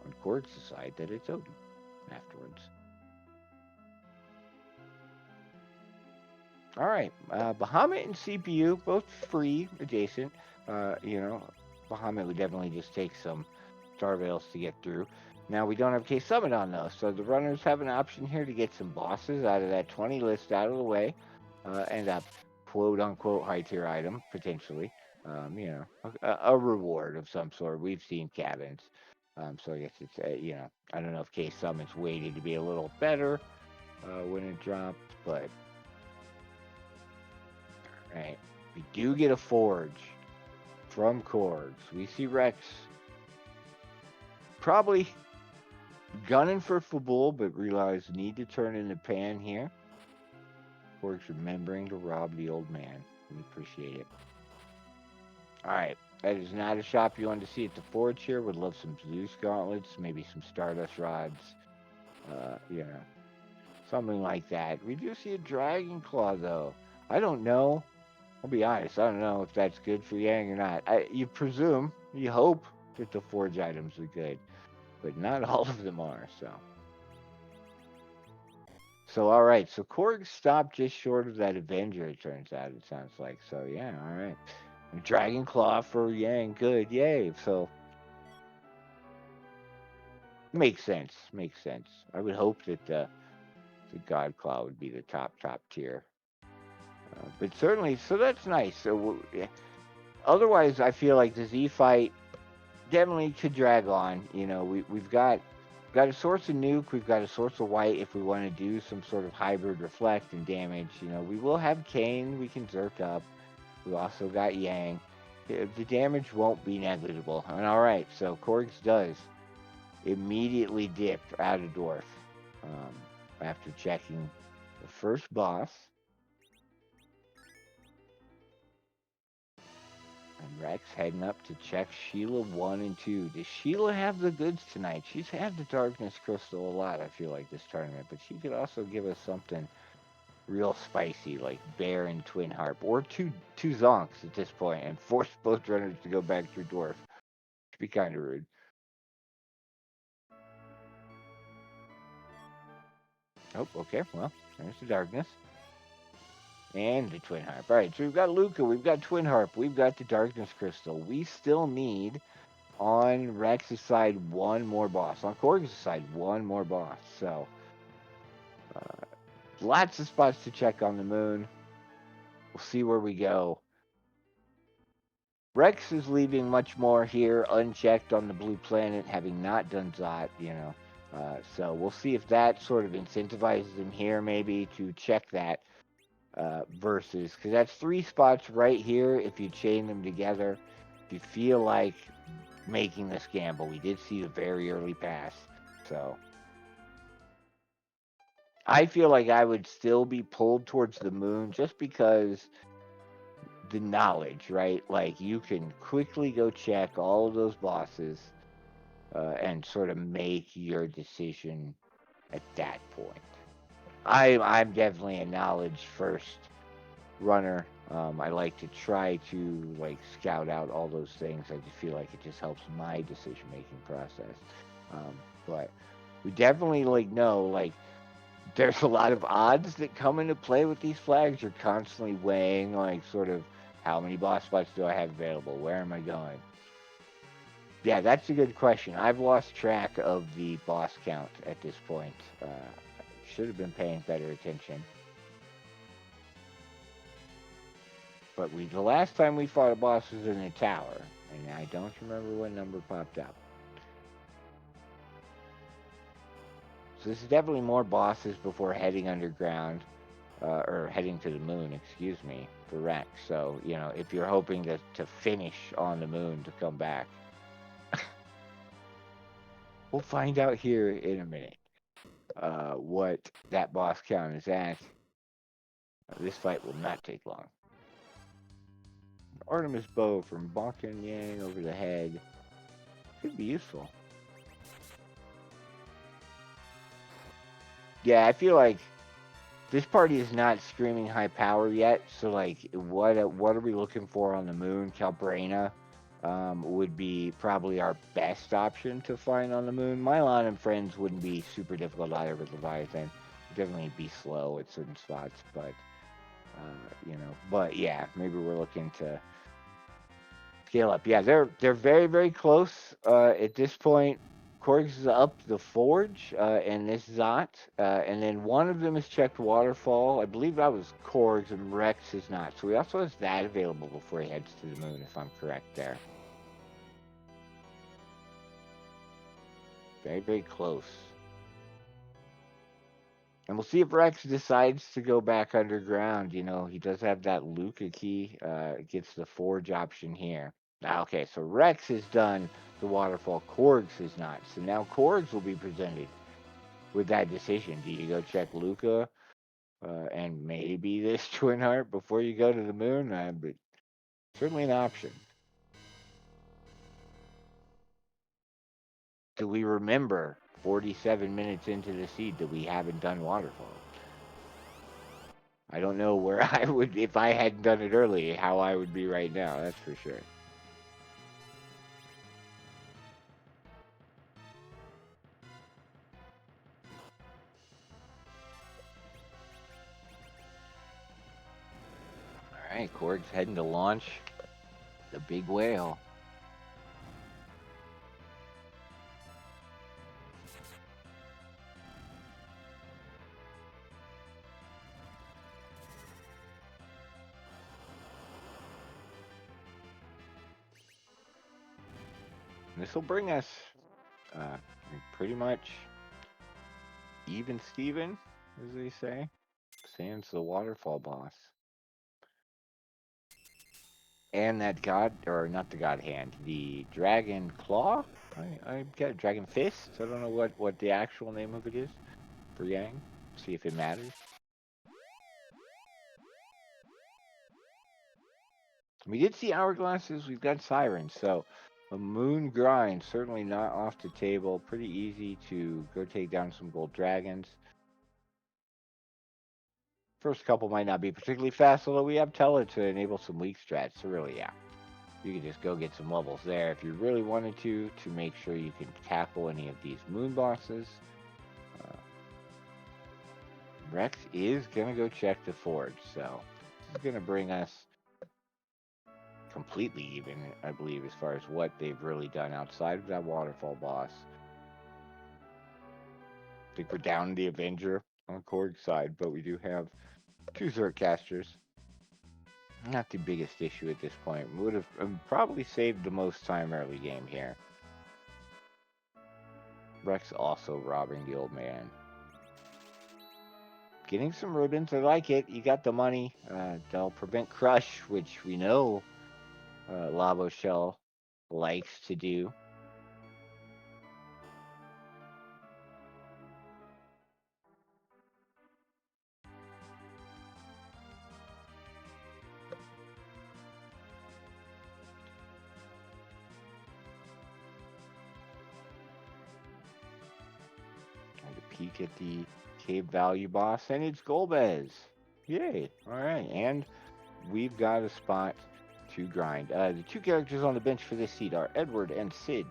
on Korgs' side that it's Odin afterwards. All right, Bahamut and CPU, both free, adjacent. Bahamut would definitely just take some Star Veils to get through. Now, we don't have K Summit on, though, so the runners have an option here to get some bosses out of that 20 list out of the way. And a quote-unquote high-tier item, potentially. A reward of some sort. We've seen cabins. So I guess it's, I don't know if K Summit's waited to be a little better when it dropped, but... Right. We do get a forge from Korgs. We see Rex probably gunning for Fabul, but realize need to turn in the pan here. Korgs remembering to rob the old man. We appreciate it. Alright. That is not a shop you want to see at the forge here. Would love some Zeus gauntlets, maybe some Stardust rods. Something like that. We do see a Dragon Claw, though. I don't know. I'll be honest, I don't know if that's good for Yang or not. You presume, you hope that the forge items are good, but not all of them are, so. So, all right, so Korg stopped just short of that Avenger, it turns out, it sounds like. So, yeah, all right. Dragon Claw for Yang, good, yay. So, makes sense, makes sense. I would hope that the God Claw would be the top tier. But certainly, so that's nice. So yeah. Otherwise, I feel like the Z fight definitely could drag on. We've got a source of nuke, we've got a source of white. If we want to do some sort of hybrid reflect and damage, we will have Kane. We can zerk up. We also got Yang. The damage won't be negligible. And all right, so Korgs does immediately dip out of Dwarf after checking the first boss. And Rex heading up to check Sheila 1 and 2. Does Sheila have the goods tonight? She's had the Darkness Crystal a lot, I feel like, this tournament. But she could also give us something real spicy, like Bear and Twin Harp. Or two Zonks at this point, and force both runners to go back through Dwarf. Should be kind of rude. Oh, okay. Well, there's the Darkness. And the Twin Harp. All right, so we've got Luca, we've got Twin Harp, we've got the Darkness Crystal. We still need, on Rex's side, one more boss. On Korg's side, one more boss. So, lots of spots to check on the moon. We'll see where we go. Rex is leaving much more here unchecked on the blue planet, having not done Zot. So we'll see if that sort of incentivizes him here, maybe, to check that. Versus, because that's 3 spots right here. If you chain them together, if you feel like making this gamble, we did see the very early pass, so I feel like I would still be pulled towards the moon just because the knowledge, right? Like, you can quickly go check all of those bosses and sort of make your decision at that point. I'm definitely a knowledge first runner. I like to try to scout out all those things. I just feel like it just helps my decision making process. But we definitely know there's a lot of odds that come into play with these flags. You're constantly weighing sort of how many boss fights do I have available? Where am I going? Yeah, that's a good question. I've lost track of the boss count at this point. Should have been paying better attention. But the last time we fought a boss was in a tower, and I don't remember what number popped up. So this is definitely more bosses before heading underground, or heading to the moon, excuse me, for Rex. So, if you're hoping to finish on the moon to come back, we'll find out here in a minute what that boss count is at. This fight will not take long. Artemis bow from bonking Yang over the head. Could be useful. Yeah, I feel like this party is not screaming high power yet. So, what are we looking for on the moon? Calbrena would be probably our best option to find on the moon. Mylon and friends wouldn't be super difficult either with Leviathan. Definitely be slow at certain spots, but But yeah, maybe we're looking to scale up. Yeah, they're very very close at this point. Korgs is up the Forge and this Zot, and then one of them is checked Waterfall. I believe that was Korgs, and Rex is not. So he also has that available before he heads to the moon, if I'm correct there. Very very close. And we'll see if Rex decides to go back underground. He does have that Luca key. Gets the Forge option here. Okay, so Rex has done the Waterfall. Korgs has not. So now Korgs will be presented with that decision. Do you go check Luca and maybe this Twin Heart before you go to the moon? But certainly an option. Do we remember 47 minutes into the seed that we haven't done Waterfall? I don't know where I would, if I hadn't done it early, how I would be right now, that's for sure. All right, Korg's heading to launch the big whale. This will bring us pretty much even Steven, as they say. Sans the waterfall boss. And that god, or not the god hand, the dragon claw? I got a dragon fist. I don't know what the actual name of it is for Yang. See if it matters. We did see hourglasses. We've got sirens. So a moon grind, certainly not off the table. Pretty easy to go take down some gold dragons. First couple might not be particularly fast, although we have Teller to enable some weak strats. So really, yeah. You can just go get some levels there if you really wanted to make sure you can tackle any of these moon bosses. Rex is going to go check the forge, so this is going to bring us completely even, I believe, as far as what they've really done outside of that waterfall boss. I think we're down the Avenger on Korg's side, but we do have 2 Zergcasters. Not the biggest issue at this point. Would have probably saved the most time early game here. Rex also robbing the old man. Getting some ribbons, I like it. You got the money. They'll prevent Crush, which we know Lavo Shell likes to do. Peek at the cave value boss, and it's Golbez. Yay! All right, and we've got a spot to grind. The 2 characters on the bench for this seed are Edward and Sid.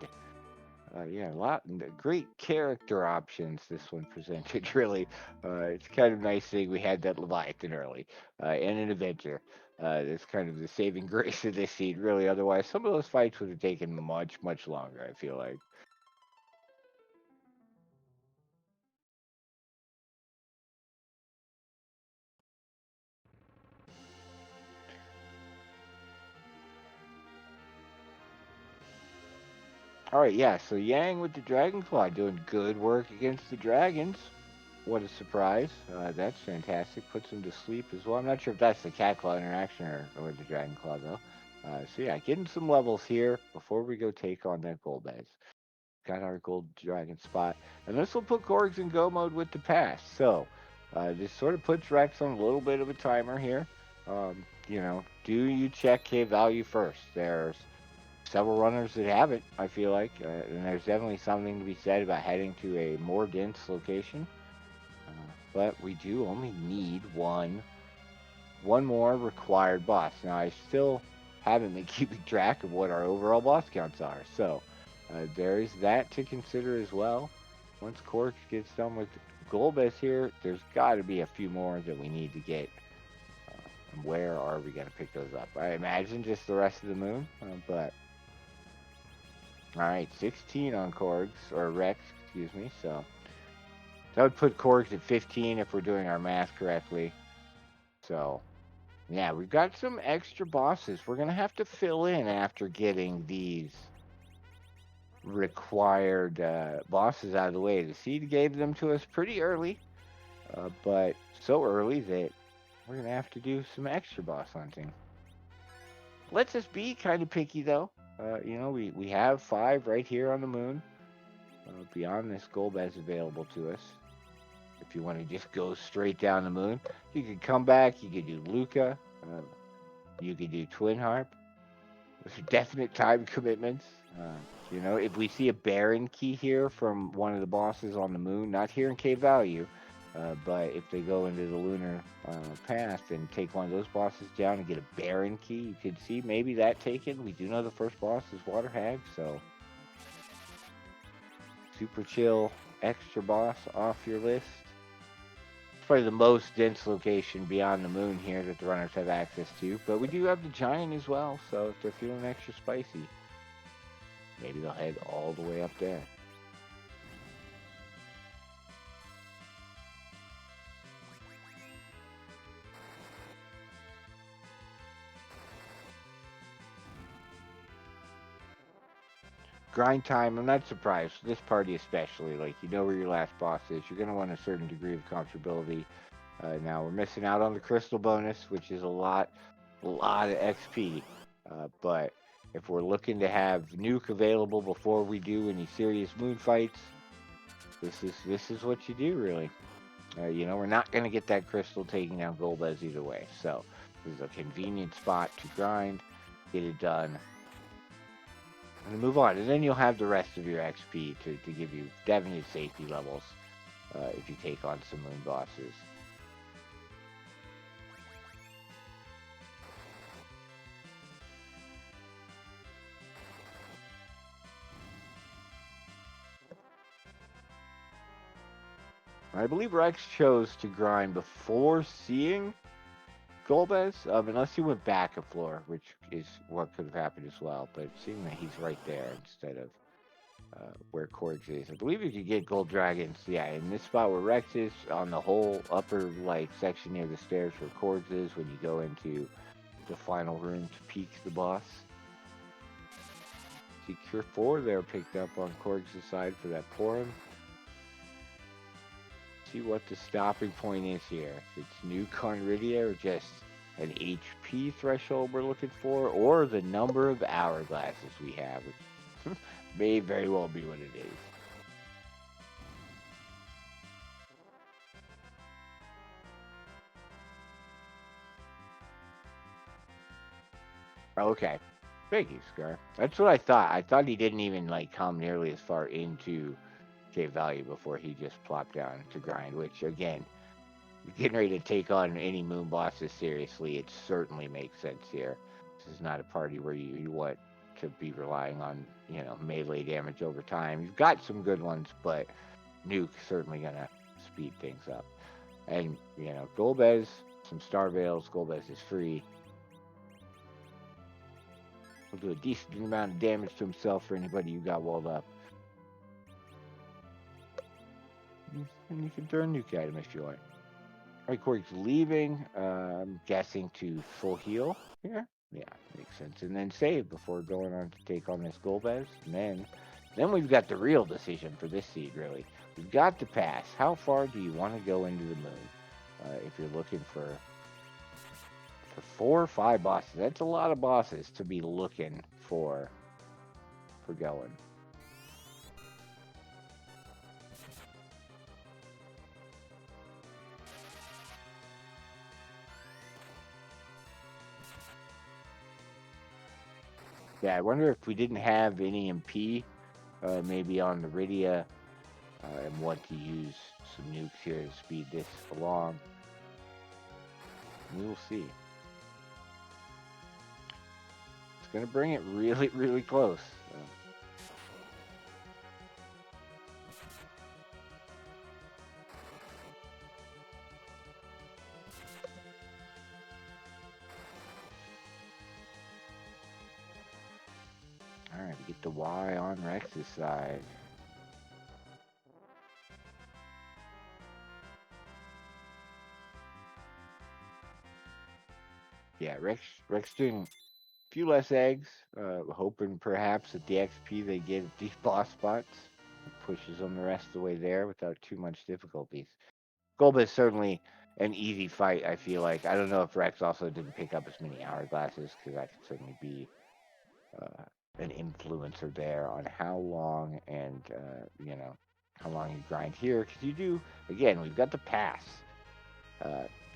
Yeah, a lot great character options this one presented. Really, it's kind of nice thing we had that Leviathan early and an Avenger. That's kind of the saving grace of this seed. Really, otherwise some of those fights would have taken much longer. I feel like. All right, yeah. So Yang with the Dragon Claw doing good work against the dragons. What a surprise! That's fantastic. Puts him to sleep as well. I'm not sure if that's the Cat Claw interaction or the Dragon Claw though. So yeah, getting some levels here before we go take on that Golbez. Got our gold dragon spot, and this will put Korgs in go mode with the pass. So this sort of puts Rex on a little bit of a timer here. Do you check K value first? There's several runners that haven't, I feel like, and there's definitely something to be said about heading to a more dense location. But we do only need one more required boss. Now I still haven't been keeping track of what our overall boss counts are, so there is that to consider as well. Once Korgs gets done with Golbez here, there's got to be a few more that we need to get. And where are we going to pick those up? I imagine just the rest of the moon, but all right, 16 on Korgs, or Rex, excuse me. So that would put Korgs at 15 if we're doing our math correctly. So yeah, we've got some extra bosses. We're going to have to fill in after getting these required bosses out of the way. The seed gave them to us pretty early, but so early that we're going to have to do some extra boss hunting. Let's us be kind of picky, though. We have 5 right here on the moon. Beyond this, Golbez available to us. If you want to just go straight down the moon, you could come back. You could do Luca. You could do Twin Harp. Those are definite time commitments. If we see a Baron key here from one of the bosses on the moon, not here in K Value, but if they go into the lunar path and take one of those bosses down and get a Baron key, you could see maybe that taken. We do know the first boss is Water Hag, so super chill extra boss off your list. It's probably the most dense location beyond the moon here that the runners have access to, but we do have the Giant as well, so if they're feeling extra spicy, maybe they'll head all the way up there. grind time, I'm not surprised. This party especially, like, you know where your last boss is. You're going to want a certain degree of comfortability. Now we're missing out on the crystal bonus, which is a lot of XP. But if we're looking to have nuke available before we do any serious moon fights, this is what you do, really. You know, we're not going to get that crystal taking down Golbez either way. So this is a convenient spot to grind, get it done, and move on. And then you'll have the rest of your XP to give you definite safety levels if you take on some moon bosses. I believe Rex chose to grind before seeing Golbez, unless he went back a floor, which is what could have happened as well. But seeing that he's right there instead of where Korgs is, I believe you could get gold dragons. Yeah, in this spot where Rex is, on the whole upper like section near the stairs where Korgs is, when you go into the final room to peek the boss. See Cure 4 there picked up on Korgs' side for that Porum. See what the stopping point is here. If it's new Conridia or just an HP threshold we're looking for, or the number of hourglasses we have, which may very well be what it is. Okay. Thank you, Scar. That's what I thought. I thought he didn't even like come nearly as far into Cave Valley before he just plopped down to grind, which again, getting ready to take on any moon bosses seriously, it certainly makes sense here. This is not a party where you want to be relying on, you know, melee damage over time. You've got some good ones, but Nuke certainly gonna speed things up. And, you know, Golbez, some Star Veils, Golbez is free. Will do a decent amount of damage to himself for anybody you got walled up. And you can throw a nuke at him if you like. Alright, Corey's leaving. I'm guessing to full heal here. Yeah, makes sense. And then save before going on to take on this Golbez. And then we've got the real decision for this seed, really. We've got to pass. How far do you want to go into the moon? If you're looking for 4 or 5 bosses, that's a lot of bosses to be looking for going. Yeah, I wonder if we didn't have any MP, maybe on the Rydia, and want to use some nukes here to speed this along. We will see. It's going to bring it really, really close. Alright, we get the Y on Rex's side. Yeah, Rex doing a few less eggs, hoping perhaps that the XP they get at these boss spots pushes them the rest of the way there without too much difficulties. Golbez is certainly an easy fight, I feel like. I don't know if Rex also didn't pick up as many hourglasses, because that could certainly be an influencer there on how long and, you know, how long you grind here. Because you do, again, we've got the pass.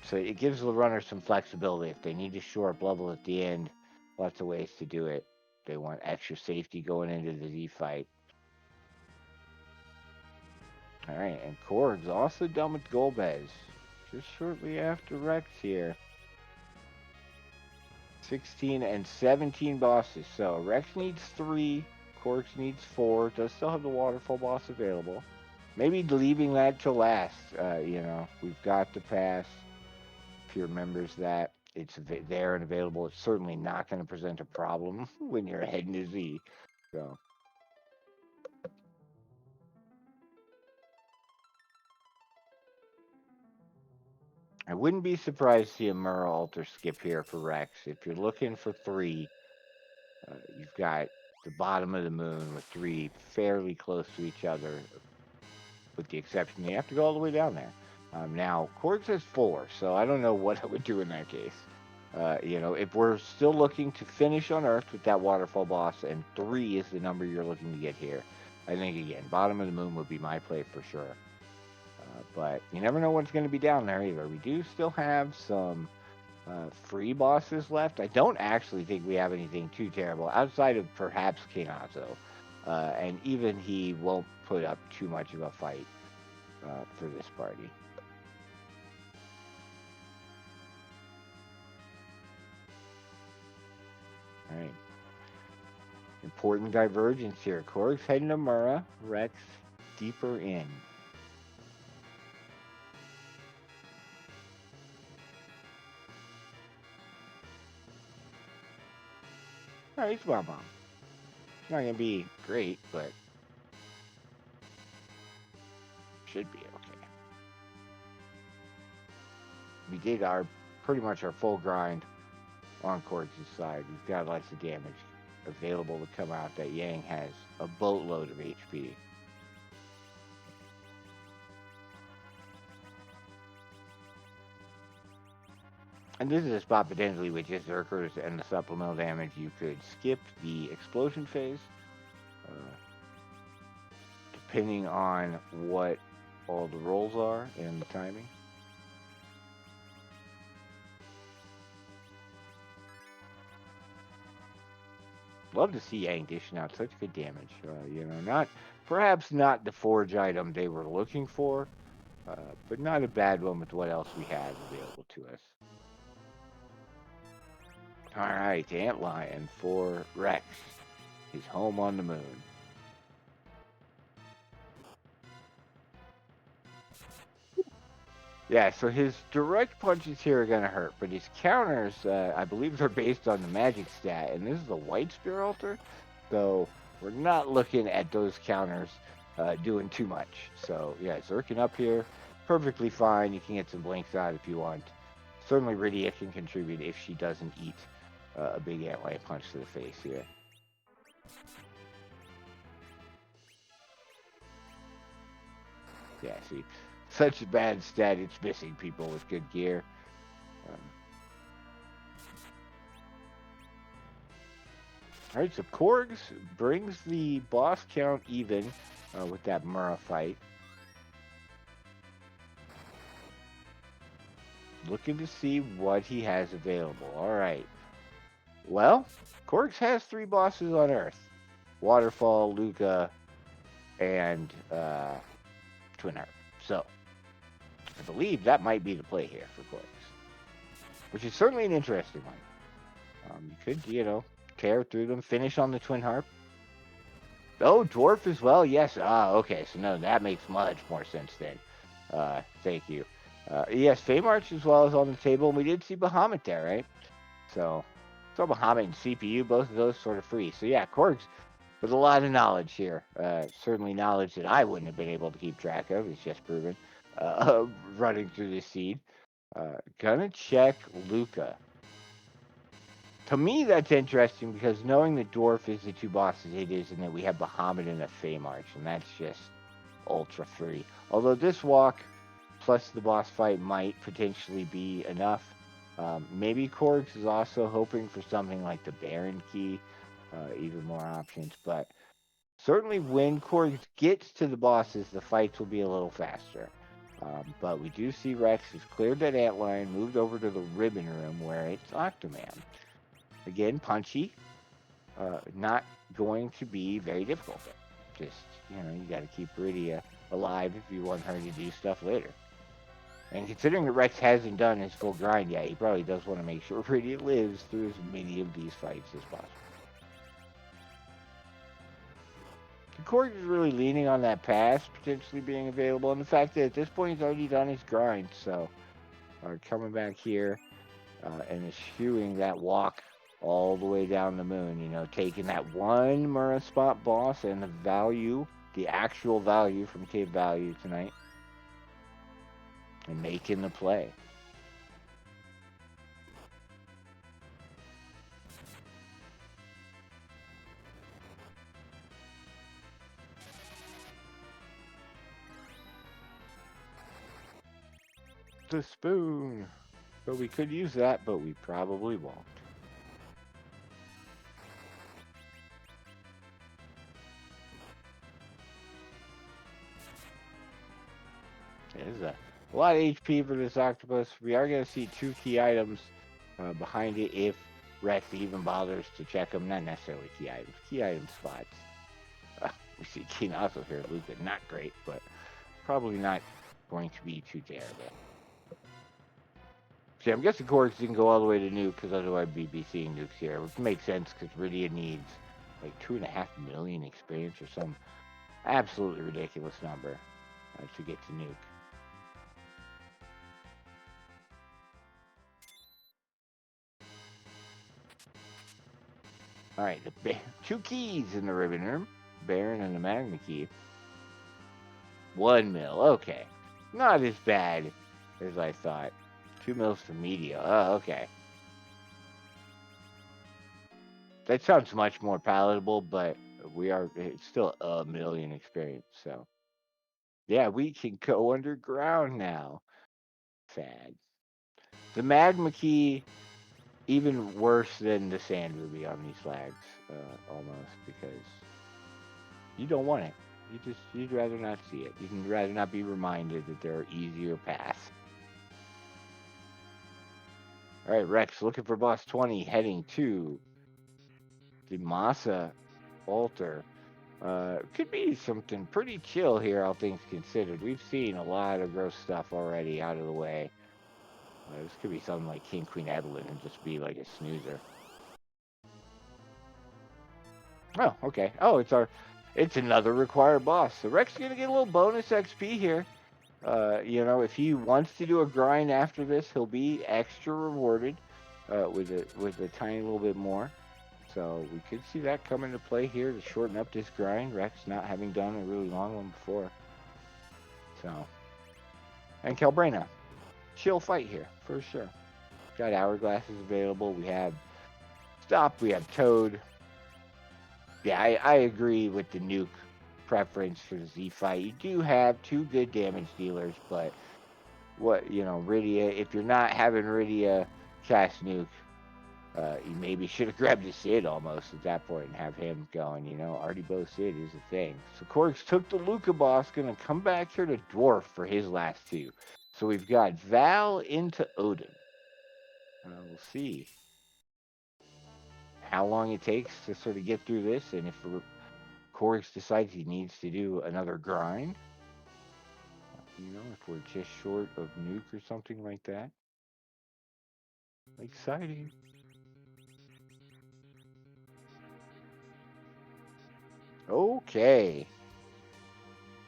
So it gives the runner some flexibility. If they need to shore up level at the end, lots of ways to do it. They want extra safety going into the Z fight. All right, and Korgs also done with Golbez. Just shortly after Rex here. 16 and 17 bosses. So Rex needs 3, Korgs needs 4. Does still have the waterfall boss available. Maybe leaving that to last. You know, we've got the pass. If he remembers that it's there and available, it's certainly not going to present a problem when you're heading to Z. So. I wouldn't be surprised to see a Mura altar skip here for Rex. If you're looking for 3, you've got the bottom of the moon with 3 fairly close to each other, with the exception you have to go all the way down there. Now, Korgs has 4, so I don't know what I would do in that case. If we're still looking to finish on Earth with that waterfall boss, and 3 is the number you're looking to get here, I think, again, bottom of the moon would be my play for sure. But you never know what's going to be down there either. We do still have some free bosses left. I don't actually think we have anything too terrible outside of perhaps King Azo. And even he won't put up too much of a fight for this party. All right. Important divergence here. Korgs heading to Mura. Rex deeper in. All right, it's Bomb Bomb. It's not going to be great, but should be okay. We did pretty much our full grind on Korgs' side. We've got lots of damage available to come out. That Yang has a boatload of HP. And this is a spot potentially with just Zerkers and the supplemental damage. You could skip the explosion phase, depending on what all the rolls are and the timing. Love to see Yang dishing out such good damage. Perhaps not the forge item they were looking for, but not a bad one with what else we had available to us. All right, Antlion for Rex. His home on the moon. Yeah, so his direct punches here are going to hurt, but his counters, I believe they're based on the magic stat, and this is a white spear altar, so we're not looking at those counters doing too much. So, yeah, Zerkin up here, perfectly fine. You can get some blinks out if you want. Certainly Rydia can contribute if she doesn't eat a big antlion punch to the face here. Yeah, see, such a bad stat, it's missing people with good gear. All right, so Korgs brings the boss count even with that Mura fight. Looking to see what he has available. All right. Well, Korgs has 3 bosses on Earth. Waterfall, Luca, and Twin Heart. So, I believe that might be the play here for Korgs. Which is certainly an interesting one. You could, tear through them, finish on the Twin Harp. Oh, Dwarf as well? Yes. Okay. So, no, that makes much more sense then. Thank you. Yes, Feymarch as well is on the table. We did see Bahamut there, right? So Bahamut and CPU, both of those sort of free. So, yeah, Korgs with a lot of knowledge here. Certainly knowledge that I wouldn't have been able to keep track of. It's just proven. Running through this seed. Gonna check Luca. To me, that's interesting because knowing that Dwarf is the 2 bosses it is, and that we have Bahamut and a Feymarch, and that's just ultra free. Although this walk plus the boss fight might potentially be enough. Maybe Korgs is also hoping for something like the Baron Key, even more options. But certainly when Korgs gets to the bosses, the fights will be a little faster. But we do see Rex has cleared that antlion, moved over to the ribbon room where it's Octoman. Again, punchy. Not going to be very difficult. Just, you got to keep Rydia alive if you want her to do stuff later. And considering that Rex hasn't done his full grind yet, he probably does want to make sure Rydia lives through as many of these fights as possible. The Korg is really leaning on that pass potentially being available, and the fact that at this point he's already done his grind, so coming back here and eschewing that walk all the way down the moon, taking that one Mura spot boss and the actual value from Cave Value tonight, and making the play. the spoon. So we could use that, but we probably won't. There's a lot of HP for this octopus. We are going to see 2 key items behind it if Rex even bothers to check them. Not necessarily key items. Key item spots. We see key nozzle here, Luca. Not great, but probably not going to be too terrible. See, I'm guessing Korgs didn't go all the way to nuke because otherwise we'd be seeing nukes here, which makes sense because Rydia needs like 2.5 million experience or some absolutely ridiculous number to get to nuke. All right, the 2 keys in the ribbon room, Baron and the Magma key. 1 mil, okay, not as bad as I thought. 2 mils for media. Oh, okay. That sounds much more palatable, but it's still 1 million experience, so. Yeah, we can go underground now. Sad. The Magma key, even worse than the Sand Ruby on these flags, almost, because you don't want it. You'd rather not see it. You'd rather not be reminded that there are easier paths. All right, Rex, looking for boss 20, heading to the Masa altar. Could be something pretty chill here, all things considered. We've seen a lot of gross stuff already out of the way. This could be something like King Queen Evelyn and just be like a snoozer. Oh, okay. Oh, it's another required boss. So Rex is gonna get a little bonus XP here. If he wants to do a grind after this, he'll be extra rewarded with a tiny little bit more. So we could see that come into play here to shorten up this grind. Rex not having done a really long one before. So, and Calbrena, chill fight here for sure. Got hourglasses available. We have Stop. We have Toad. Yeah, I agree with the nuke preference for the Z fight. You do have 2 good damage dealers, but Rydia, if you're not having Rydia cast nuke, you maybe should have grabbed the Sid almost at that point and have him going, Artie Bow Sid is a thing. So Korgs took the Luca boss, gonna come back here to Dwarf for his last 2. So we've got Val into Odin. We'll see how long it takes to sort of get through this, and if Korgs decides he needs to do another grind, if we're just short of nuke or something like that. Exciting. Okay.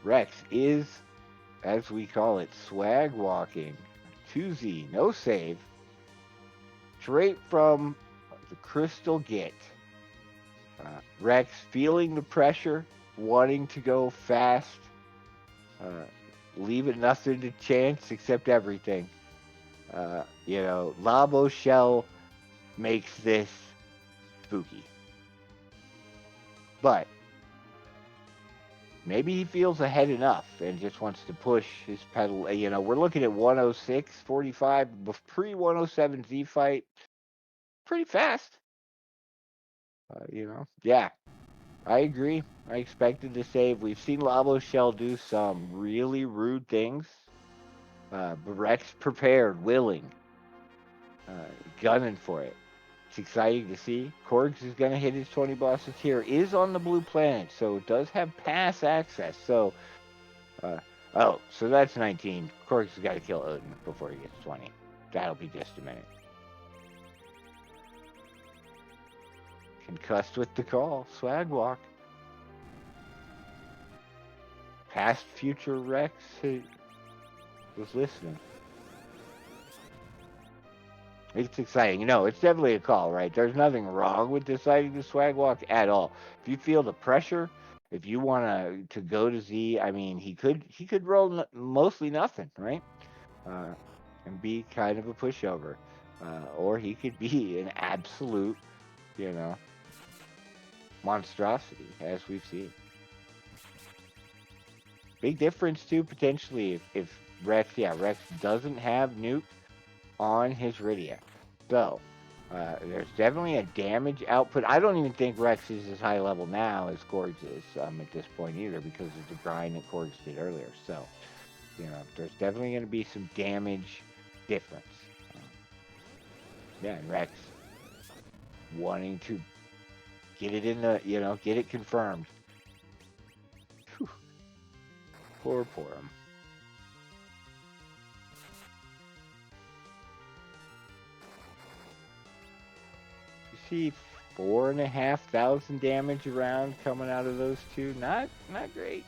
Rex is, as we call it, swag walking. 2Z, no save. Straight from the Crystal Git. Rex feeling the pressure, wanting to go fast, leaving nothing to chance except everything. Labo Shell makes this spooky. But maybe he feels ahead enough and just wants to push his pedal. We're looking at 106.45 pre 107 Z fight. Pretty fast. Yeah, I agree. I expected to save. We've seen Labo Shell do some really rude things. But Rex prepared, willing, gunning for it. It's exciting to see. Korgs is going to hit his 20 bosses here. Is on the blue planet, so it does have pass access. So, so that's 19. Korgs has got to kill Odin before he gets 20. That'll be just a minute. Concussed with the call. Swag walk. Past future Rex was listening. It's exciting. It's definitely a call, right? There's nothing wrong with deciding to swag walk at all. If you feel the pressure, if you want to go to Z, I mean, he could roll mostly nothing, right? And be kind of a pushover. Or he could be an absolute, monstrosity, as we've seen. Big difference, too, potentially, if Rex, yeah, Rex doesn't have nuke on his Rydia. So, there's definitely a damage output. I don't even think Rex is as high level now as Korgs is at this point either because of the grind that Korgs did earlier. So, there's definitely going to be some damage difference. Um, yeah, and Rex wanting to get it in the, get it confirmed. Whew. Poor him. You see 4,500 damage around coming out of those two. Not great.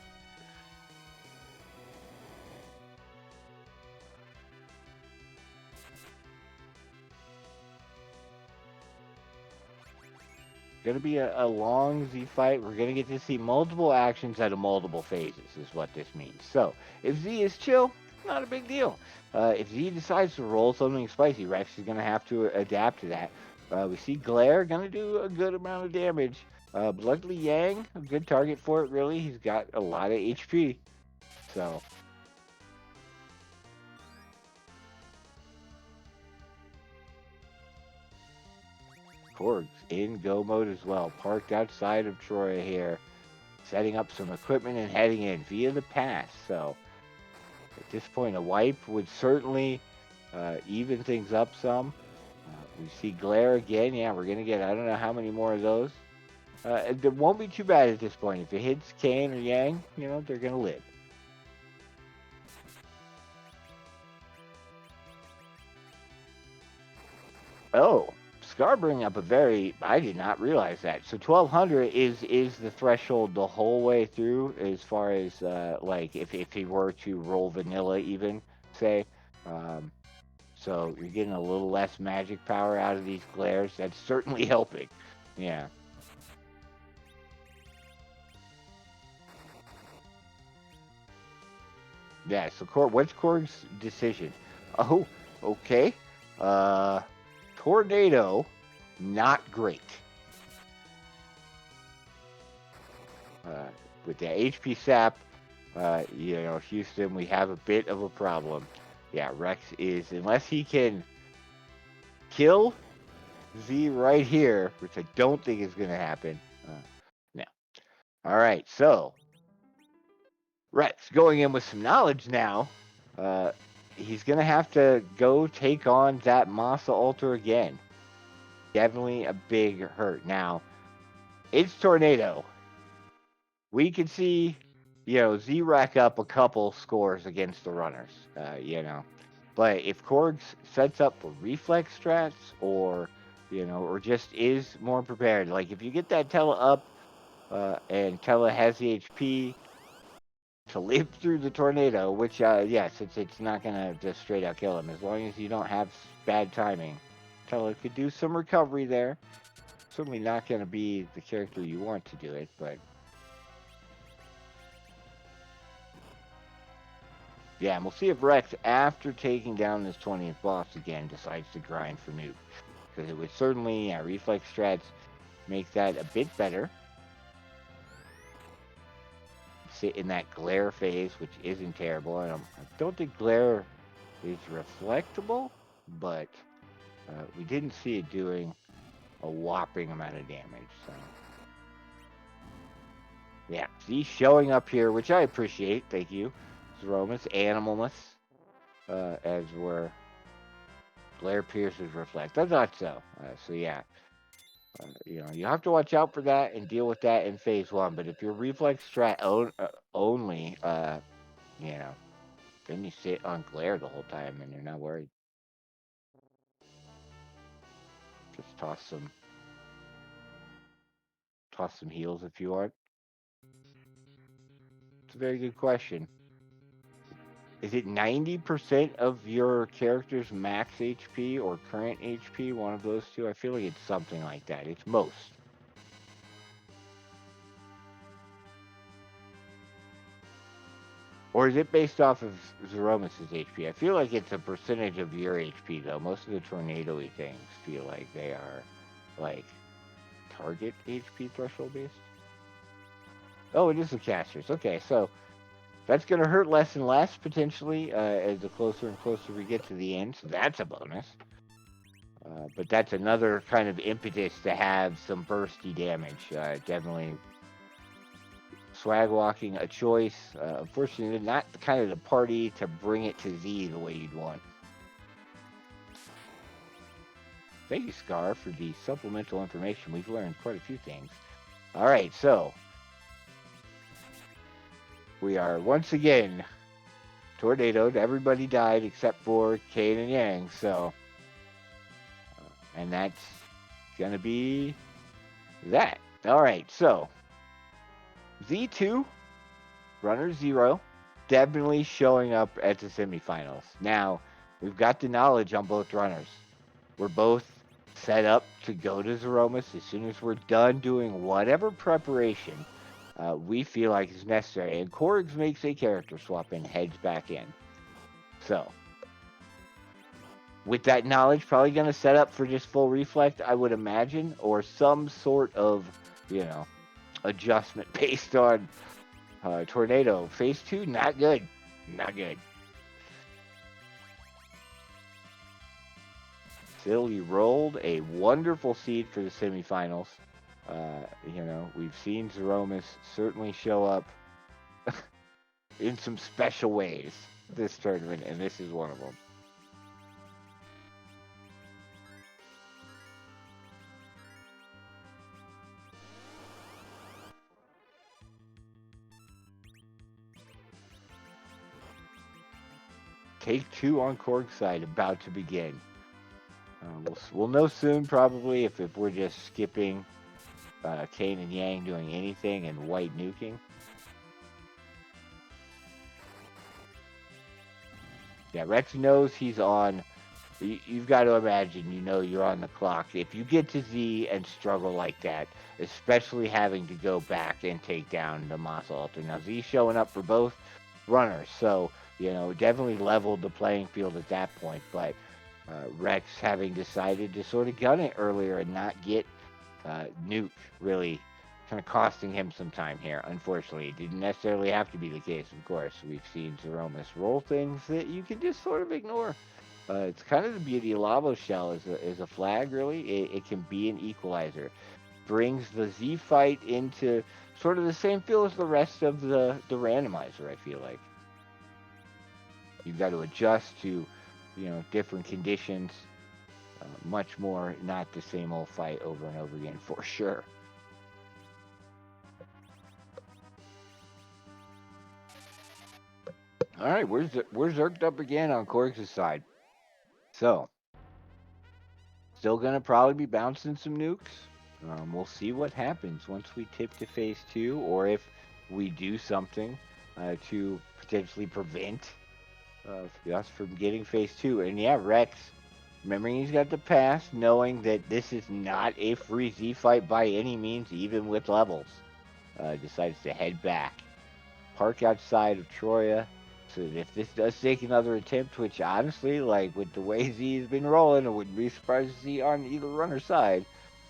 Going to be a long Z fight. We're going to get to see multiple actions out of multiple phases, is what this means. So, if Z is chill, not a big deal. If Z decides to roll something spicy, Rex is going to have to adapt to that. We see Glare going to do a good amount of damage. But luckily, Yang, a good target for it, really. He's got a lot of HP. So, Korgs in go mode as well. Parked outside of Troya here. Setting up some equipment and heading in via the pass. So, at this point, a wipe would certainly even things up some. We see Glare again. Yeah, we're going to get, I don't know how many more of those. It won't be too bad at this point. If it hits Kane or Yang, they're going to live. Oh, Scar bringing up a very, I did not realize that. So 1,200 is the threshold the whole way through as far as, like, if he were to roll vanilla even, say. Um, So you're getting a little less magic power out of these glares. That's certainly helping. Yeah. Yeah. So what's Korg's decision? Oh, okay. Uh, Tornado, not great. Uh, with the HP sap, Houston, we have a bit of a problem. Yeah, Rex is, unless he can kill Z right here, which I don't think is going to happen. No. All right, so Rex going in with some knowledge now. Uh, he's going to have to go take on that Masa Altar again. Definitely a big hurt. Now, it's Tornado. We can see, Z rack up a couple scores against the runners, But if Korgs sets up for reflex strats or just is more prepared, like if you get that Tela up and Tela has the HP, to live through the tornado, which, yes, it's not going to just straight out kill him. As long as you don't have bad timing. Tella could do some recovery there. Certainly not going to be the character you want to do it, but... Yeah, and we'll see if Rex, after taking down this 20th boss again, decides to grind for Nuke. Because it would certainly, reflex strats make that a bit better. Sit in that glare phase, which isn't terrible. I don't think glare is reflectable, but we didn't see it doing a whopping amount of damage. So, yeah, he's showing up here, which I appreciate. Thank you, Zeromus, Animalmus, as were glare pierces reflect. I thought so. So yeah, you have to watch out for that and deal with that in phase one. But if you're reflex strat only, then you sit on glare the whole time and you're not worried. Just toss some heals if you want. It's a very good question. Is it 90% of your character's max HP or current HP? One of those two? I feel like it's something like that. It's most. Or is it based off of Zeromus' HP? I feel like it's a percentage of your HP, though. Most of the tornado-y things feel like they are, like, target HP threshold based. Oh, it is the casters. Okay, so That's going to hurt less and less potentially as the closer and closer we get to the end. So that's a bonus. But that's another kind of impetus to have some bursty damage. Definitely swag walking a choice. Unfortunately, not the kind of the party to bring it to Z the way you'd want. Thank you, Scar, for the supplemental information. We've learned quite a few things. All right, so we are once again tornadoed. Everybody died except for Kane and Yang. So, and that's gonna be that. All right, so Z2 runner 0 definitely showing up at the semifinals. Now we've got the knowledge on both runners. We're both set up to go to Zeromus as soon as we're done doing whatever preparation we feel like is necessary. And Korgs makes a character swap and heads back in. So, with that knowledge, probably going to set up for just full reflect, I would imagine, or some sort of, adjustment based on Tornado. Phase 2, not good. Not good. Still, you rolled a wonderful seed for the semifinals. We've seen Zeromus certainly show up in some special ways this tournament, and this is one of them. Take 2 on Korg's side about to begin. We'll know soon, probably, if we're just skipping Kane and Yang doing anything and White nuking. Yeah, Rex knows he's on. You've got to imagine, you're on the clock. If you get to Z and struggle like that, especially having to go back and take down the Moss Altar. Now, Z showing up for both runners, so, definitely leveled the playing field at that point. But Rex having decided to sort of gun it earlier and not get Nuke really kind of costing him some time here. Unfortunately, it didn't necessarily have to be the case, of course. We've seen Zeromus roll things that you can just sort of ignore. It's kind of the beauty of Lavo Shell as a flag, really. It can be an equalizer. Brings the Z fight into sort of the same feel as the rest of the randomizer, I feel like. You've got to adjust to, different conditions. Much more not the same old fight over and over again, for sure. All right, we're zerked up again on Korgs' side. So, still going to probably be bouncing some nukes. We'll see what happens once we tip to phase 2, or if we do something to potentially prevent us from getting phase 2. And yeah, Rex, remembering he's got the pass, knowing that this is not a free Z fight by any means, even with levels, decides to head back. Park outside of Troya. So if this does take another attempt, which honestly, like with the way Z's been rolling, I wouldn't be surprised to see on either runner side.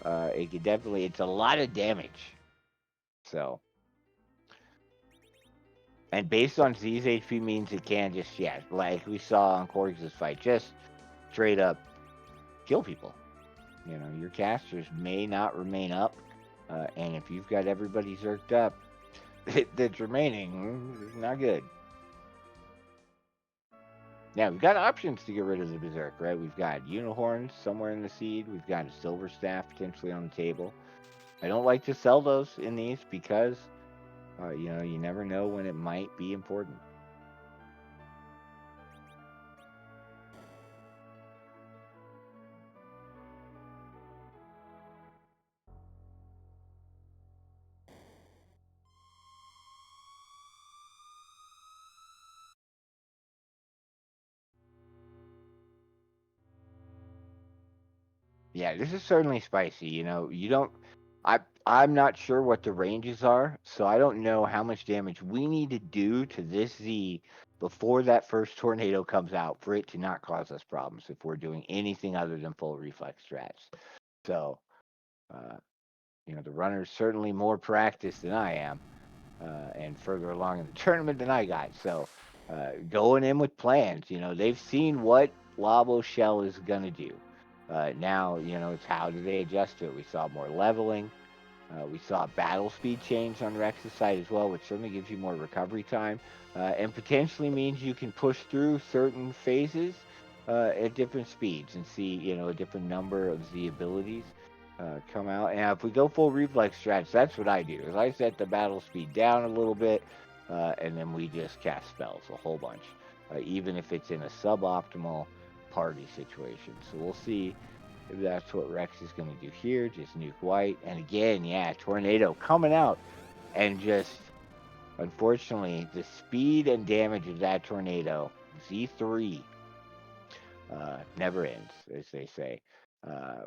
It could definitely, it's a lot of damage. So, and based on Z's HP means it can just, yeah, like we saw on Korgs' fight, just straight up kill people. Your casters may not remain up, and if you've got everybody zerked up, that's remaining, not good. Now, we've got options to get rid of the Berserk, right? We've got Unihorns somewhere in the seed. We've got a Silver Staff potentially on the table. I don't like to sell those in these because, you never know when it might be important. Yeah, this is certainly spicy. You don't. I'm not sure what the ranges are, so I don't know how much damage we need to do to this Z before that first tornado comes out for it to not cause us problems if we're doing anything other than full reflex strats. So, the runner's certainly more practiced than I am. and further along in the tournament than I got. So going in with plans, they've seen what Labo Shell is gonna do. Now, it's how do they adjust to it? We saw more leveling. We saw battle speed change on Rex's side as well, which certainly gives you more recovery time, and potentially means you can push through certain phases at different speeds and see, a different number of the abilities come out. And if we go full reflex strats, that's what I do. Is I set the battle speed down a little bit, and then we just cast spells a whole bunch, even if it's in a suboptimal party situation. So we'll see if that's what Rex is going to do here. Just nuke white. And again, yeah, Tornado coming out. And just, unfortunately, the speed and damage of that Tornado, Z3, never ends, as they say.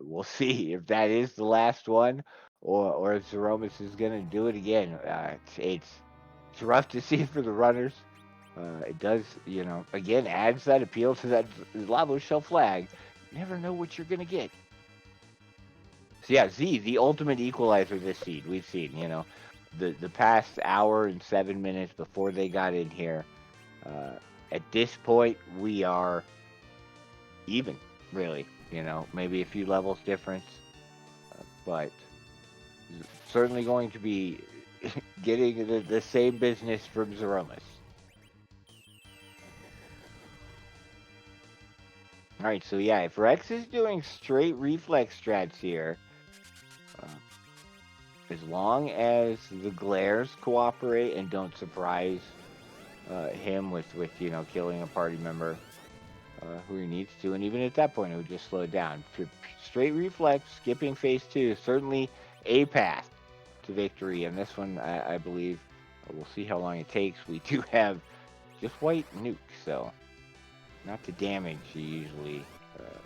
We'll see if that is the last one or if Zeromus is going to do it again. It's rough to see for the runners. It does, again, adds that appeal to that Lavo Shell flag. You never know what you're going to get. So yeah, Z, the ultimate equalizer this seed. We've seen, the past hour and 7 minutes before they got in here. At this point, we are even, really. Maybe a few levels difference, but certainly going to be getting the same business from Zeromus. All right, so yeah, if Rex is doing straight reflex strats here, as long as the glares cooperate and don't surprise him with killing a party member who he needs to, and even at that point, it would just slow it down. Straight reflex, skipping phase 2, certainly a path to victory. And this one, I believe, we'll see how long it takes. We do have just white nuke, so not the damage you usually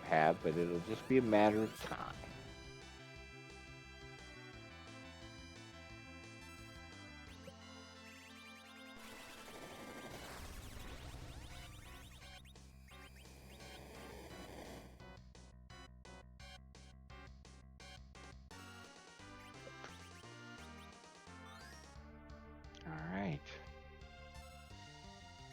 have, but it'll just be a matter of time. All right.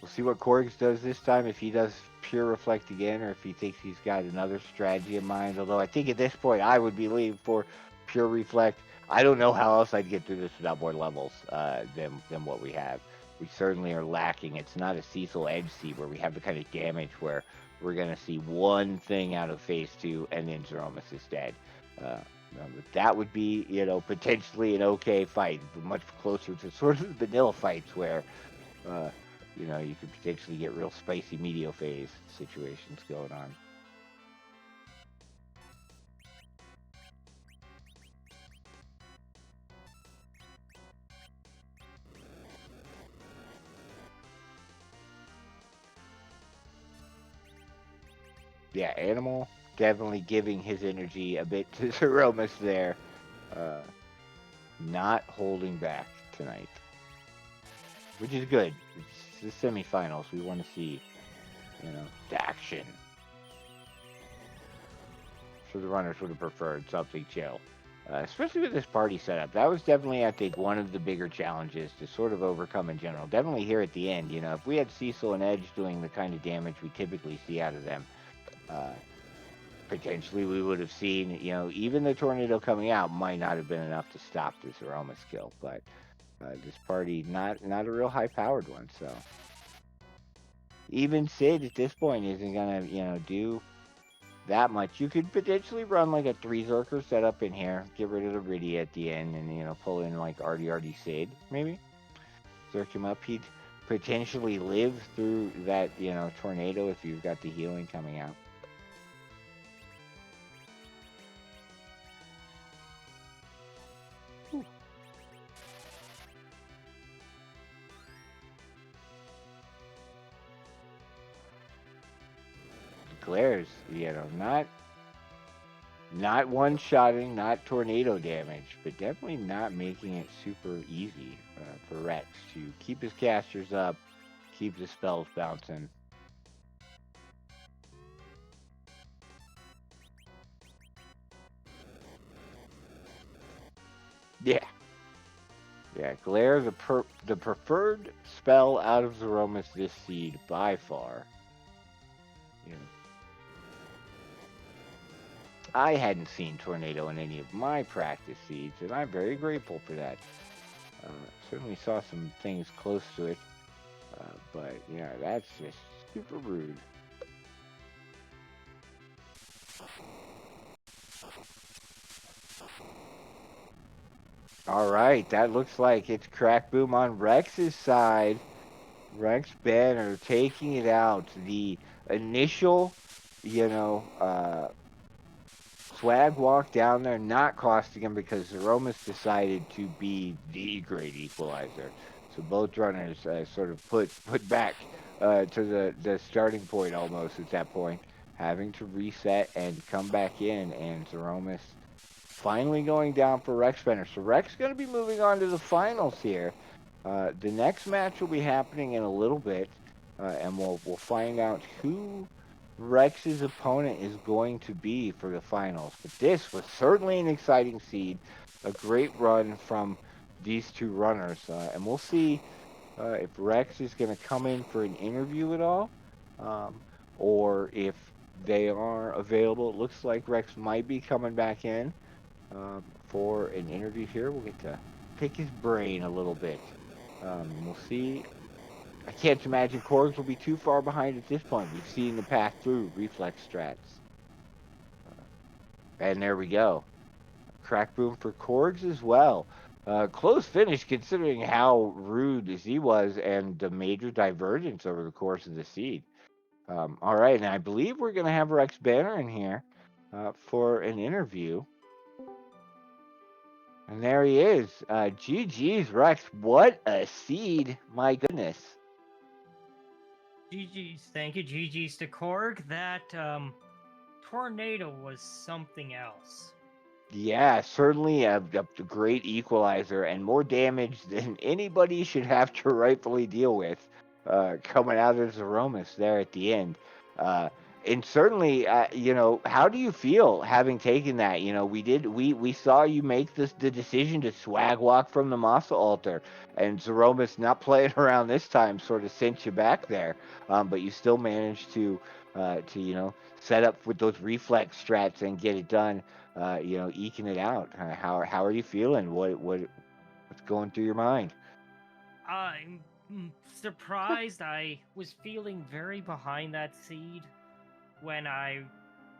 We'll see what Korgs does this time, if he does pure reflect again, or if he thinks he's got another strategy in mind. Although I think at this point I would be leaning for pure reflect. I don't know how else I'd get through this without more levels than what we have. We certainly are lacking. It's not a Cecil Edge seed where we have the kind of damage where we're going to see one thing out of phase 2 and then Zeromus is dead. That would be, potentially an okay fight, much closer to sort of the vanilla fights where you could potentially get real spicy medio phase situations going on. Yeah, Animal definitely giving his energy a bit to Zeromus there. Uh, Not holding back tonight, which is good. It's the semifinals. We want to see, the action. So the runners would have preferred something chill, especially with this party setup. That was definitely, I think, one of the bigger challenges to sort of overcome in general. Definitely here at the end, if we had Cecil and Edge doing the kind of damage we typically see out of them, potentially we would have seen, even the tornado coming out might not have been enough to stop this Aromas kill. But this party, not a real high-powered one, so even Sid at this point isn't gonna, do that much. You could potentially run like a 3 Zerker setup in here, get rid of the Riddy at the end, and pull in like RD Sid, maybe. Zerk him up. He'd potentially live through that, tornado if you've got the healing coming out. Whew. Glares, not one-shotting, not tornado damage, but definitely not making it super easy for Rex to keep his casters up, keep the spells bouncing. Yeah, Yeah, Glare, the preferred spell out of Zeromus this seed by far. You know, I hadn't seen Tornado in any of my practice seeds, and I'm very grateful for that. Certainly saw some things close to it, but yeah, that's just super rude. All right, that looks like it's Crack Boom on Rex's side. Rexbanner taking it out. The initial, you know, swag walk down there, not costing him because Zeromus decided to be the great equalizer. So both runners sort of put back to the starting point almost at that point, having to reset and come back in, and Zeromus finally going down for Rexbanner. So Rex going to be moving on to the finals here. The next match will be happening in a little bit, and we'll find out who Rex's opponent is going to be for the finals. But this was certainly an exciting seed, a great run from these two runners, and we'll see if Rex is going to come in for an interview at all, or if they are available. It looks like Rex might be coming back in for an interview here. We'll get to pick his brain a little bit. We'll see. I can't imagine Korgs will be too far behind at this point. We've seen the path through reflex strats. And there we go. Crack boom for Korgs as well. Close finish considering how rude Z was and the major divergence over the course of the seed. All right, and I believe we're going to have Rexbanner in here for an interview. And there he is. GG's, Rex. What a seed. My goodness. GG's, thank you. GG's to Korg. That tornado was something else. Yeah, certainly a great equalizer and more damage than anybody should have to rightfully deal with coming out of Zeromus there at the end. Uh, and certainly, how do you feel having taken that? We saw you make the decision to swag walk from the Masa altar, and Zeromus not playing around this time sort of sent you back there. But you still managed to set up with those reflex strats and get it done, eking it out. How are you feeling? What's going through your mind? I'm surprised. I was feeling very behind that seed when I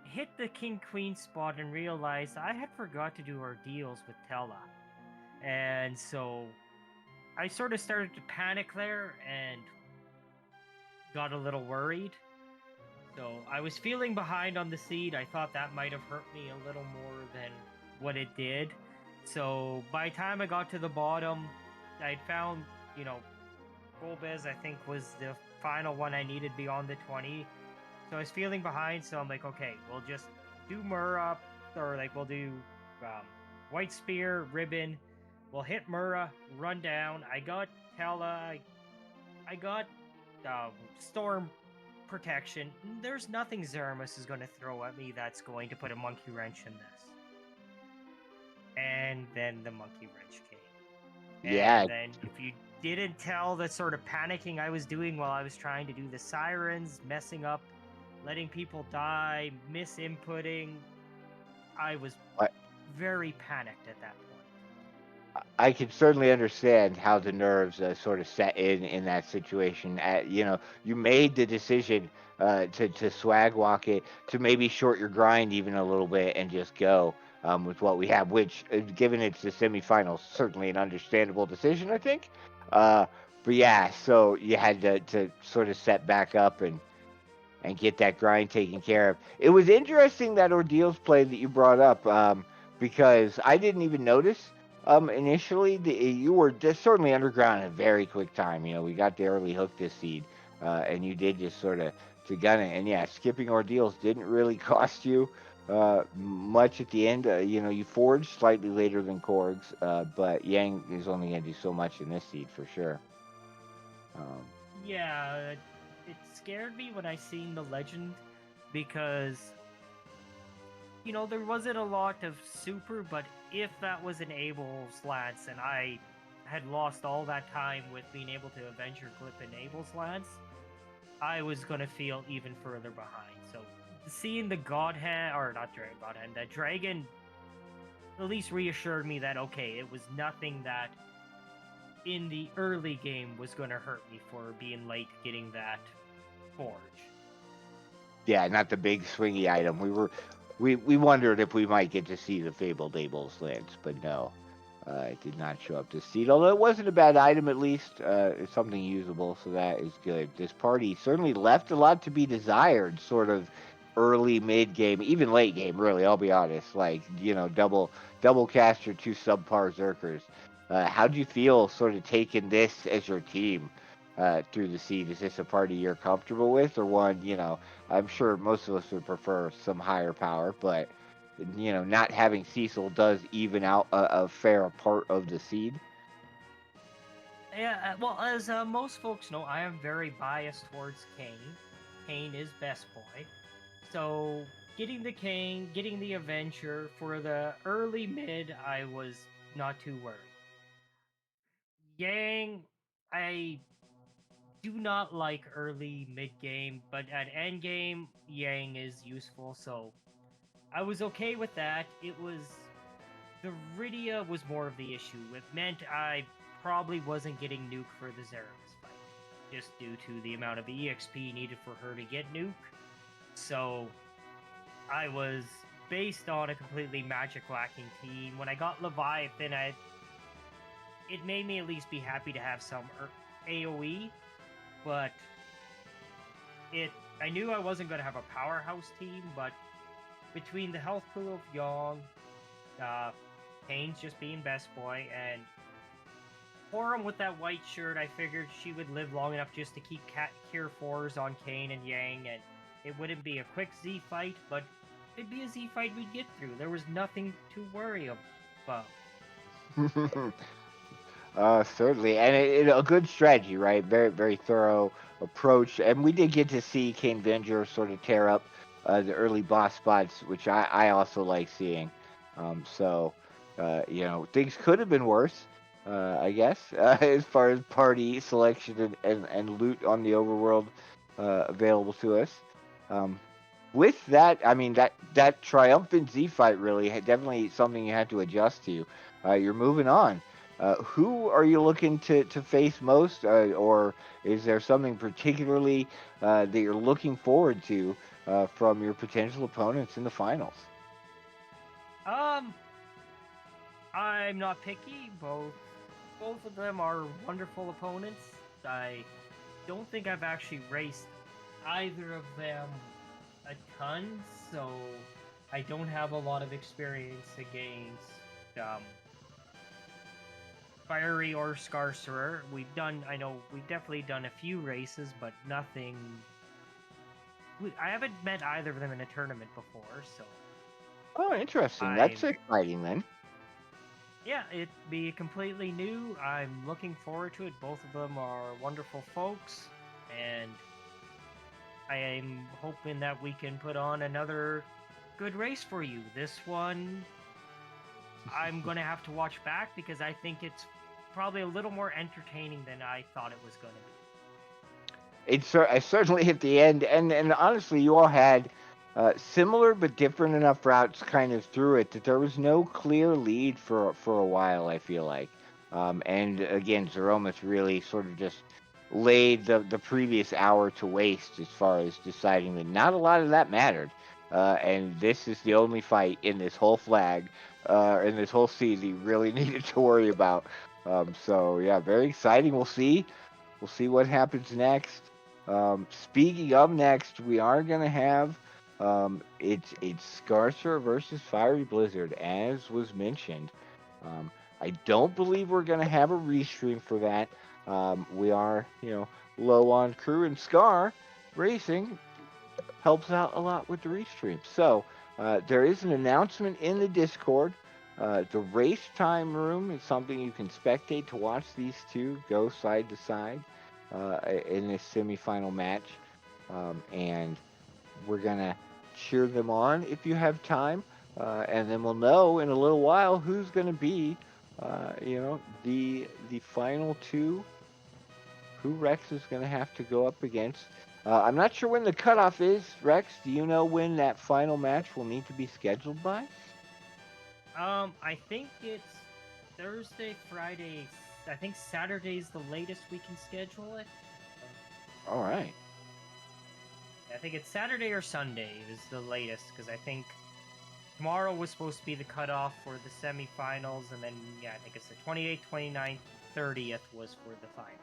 hit the king queen spot and realized I had forgot to do ordeals with Tella. And so I sort of started to panic there and got a little worried. So I was feeling behind on the seed. I thought that might have hurt me a little more than what it did. So by the time I got to the bottom, I'd found, Golbez, I think, was the final one I needed beyond the 20. So I was feeling behind, so I'm like, okay, we'll just do Murrah, or we'll do White Spear, Ribbon. We'll hit Murrah, run down. I got Tella, I got Storm Protection. There's nothing Zermus is going to throw at me that's going to put a monkey wrench in this. And then the monkey wrench came. Yeah, And then if you didn't tell the sort of panicking I was doing while I was trying to do the sirens, messing up, letting people die, misinputting, I was I, very panicked at that point. I can certainly understand how the nerves sort of set in that situation. You made the decision to swag walk it, to maybe short your grind even a little bit and just go with what we have, which, given it's the semifinals, certainly an understandable decision, I think. Uh, but yeah, so you had to sort of set back up and get that grind taken care of. It was interesting that ordeals play that you brought up, because I didn't even notice initially. You were just certainly underground in a very quick time. We got the early hook this seed, and you did just sort of to gun it. And yeah, skipping ordeals didn't really cost you much at the end. You forged slightly later than Korgs, but Yang is only going to do so much in this seed for sure. Um, Yeah, it scared me when I seen the legend because there wasn't a lot of super, but if that was an Abel's Lance and I had lost all that time with being able to Avenger Clip Enables Lance, I was gonna feel even further behind. So seeing the God Hand, or not Dragon God Hand, that Dragon at least reassured me that okay, it was nothing that in the early game was gonna hurt me for being late getting that forge. Yeah, not the big swingy item. We wondered if we might get to see the Fabled Abel's Lance, but no, it did not show up to seed. Although it wasn't a bad item, at least it's something usable, so that is good. This party certainly left a lot to be desired, sort of early, mid game, even late game. Really, I'll be honest. Like double caster, two subpar Zerkers. How do you feel, sort of taking this as your team through the seed? Is this a party you're comfortable with, or one I'm sure most of us would prefer some higher power, but not having Cecil does even out a fair part of the seed. Yeah, well, as most folks know, I am very biased towards Kane. Kane is best boy. So getting the Kane, getting the Avenger for the early mid, I was not too worried. Yang, I do not like early mid game, but at end game, Yang is useful, so I was okay with that. It was the Rydia was more of the issue. It meant I probably wasn't getting nuke for the Zeramis fight, just due to the amount of EXP needed for her to get nuke. So I was based on a completely magic lacking team. When I got Leviathan, it made me at least be happy to have some AoE, but I knew I wasn't going to have a powerhouse team, but between the health pool of Yong, uh, Kane's just being best boy, and Forum with that white shirt, I figured she would live long enough just to keep Cure 4s on Kane and Yang, and it wouldn't be a quick Z fight, but it'd be a Z fight we'd get through. There was nothing to worry about. Certainly, and a good strategy, right? Very, very thorough approach, and we did get to see Kane Venger sort of tear up the early boss spots, which I also like seeing. So, things could have been worse, I guess, as far as party selection and loot on the overworld available to us. Um, with that, I mean that triumphant Z fight really definitely something you had to adjust to. You're moving on. Who are you looking to face most, or is there something particularly that you're looking forward to from your potential opponents in the finals? Um, I'm not picky. Both of them are wonderful opponents. I don't think I've actually raced either of them a ton, so I don't have a lot of experience against um, Fiery or Scarcerer. I know we've definitely done a few races, but nothing. I haven't met either of them in a tournament before, so Oh, interesting. That's I'm exciting then. yeah, it'd be completely new. I'm looking forward to it. Both of them are wonderful folks, and I am hoping that we can put on another good race for you. This one, I'm going to have to watch back because I think it's probably a little more entertaining than I thought it was going to be. I certainly hit the end, and honestly, you all had similar but different enough routes kind of through it that there was no clear lead for a while. I feel like, and again, Zeromus really sort of just laid the previous hour to waste as far as deciding that not a lot of that mattered. And this is the only fight in this whole flag, in this whole season you really needed to worry about. So yeah, very exciting. We'll see what happens next. Speaking of next, we are gonna have it's Scarcer versus Fiery Blizzard, as was mentioned. Um, I don't believe we're gonna have a restream for that. We are, low on crew, and Scar Racing helps out a lot with the restream. So there is an announcement in the Discord. The race time room is something you can spectate to watch these two go side to side in this semifinal match. And we're going to cheer them on if you have time. And then we'll know in a little while who's going to be The final two, who Rex is going to have to go up against. I'm not sure when the cutoff is. Rex, do you know when that final match will need to be scheduled by? I think it's Thursday, Friday. I think Saturday's the latest we can schedule it. All right. I think it's Saturday or Sunday is the latest because I think tomorrow was supposed to be the cutoff for the semifinals, and then yeah, I think it's the 28th, 29th, 30th was for the finals.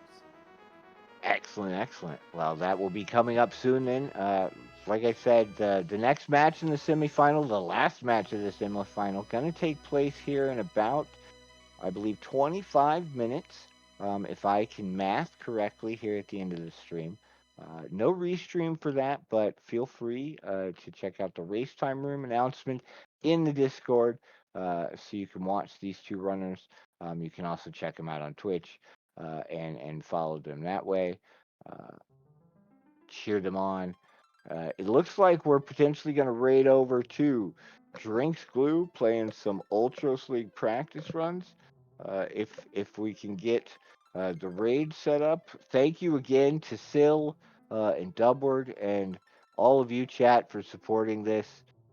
Excellent, excellent. Well, that will be coming up soon then. Like I said, the next match in the semifinal, the last match of the semifinal, going to take place here in about, I believe, 25 minutes, if I can math correctly here at the end of the stream. No restream for that, but feel free to check out the race time room announcement in the Discord so you can watch these two runners. You can also check them out on Twitch and follow them that way. Uh, Cheer them on. It looks like we're potentially going to raid over to Drinks Glue, playing some Ultros League practice runs. If we can get the raid set up. Thank you again to Sil and Dubward and all of you chat for supporting this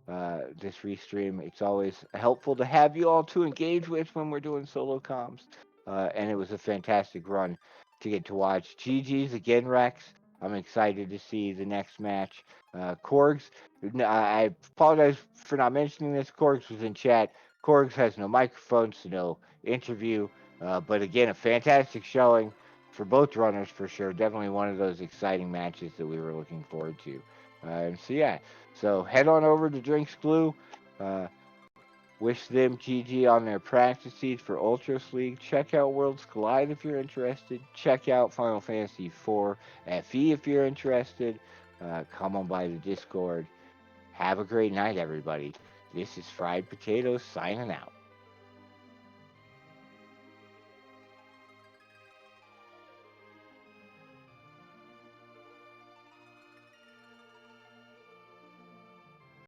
restream. It's always helpful to have you all to engage with when we're doing solo comms. And it was a fantastic run to get to watch. GG's again, Rex. I'm excited to see the next match. Korgs, I apologize for not mentioning this. Korgs was in chat. Korgs has no microphone, so no interview. But again, a fantastic showing for both runners for sure. Definitely one of those exciting matches that we were looking forward to. So head on over to Drinks Glue. Uh, Wish them GG on their practice seeds for Ultros League. Check out Worlds Collide if you're interested. Check out Final Fantasy IV FE if you're interested. Come on by the Discord. Have a great night, everybody. This is Fried Potatoes signing out.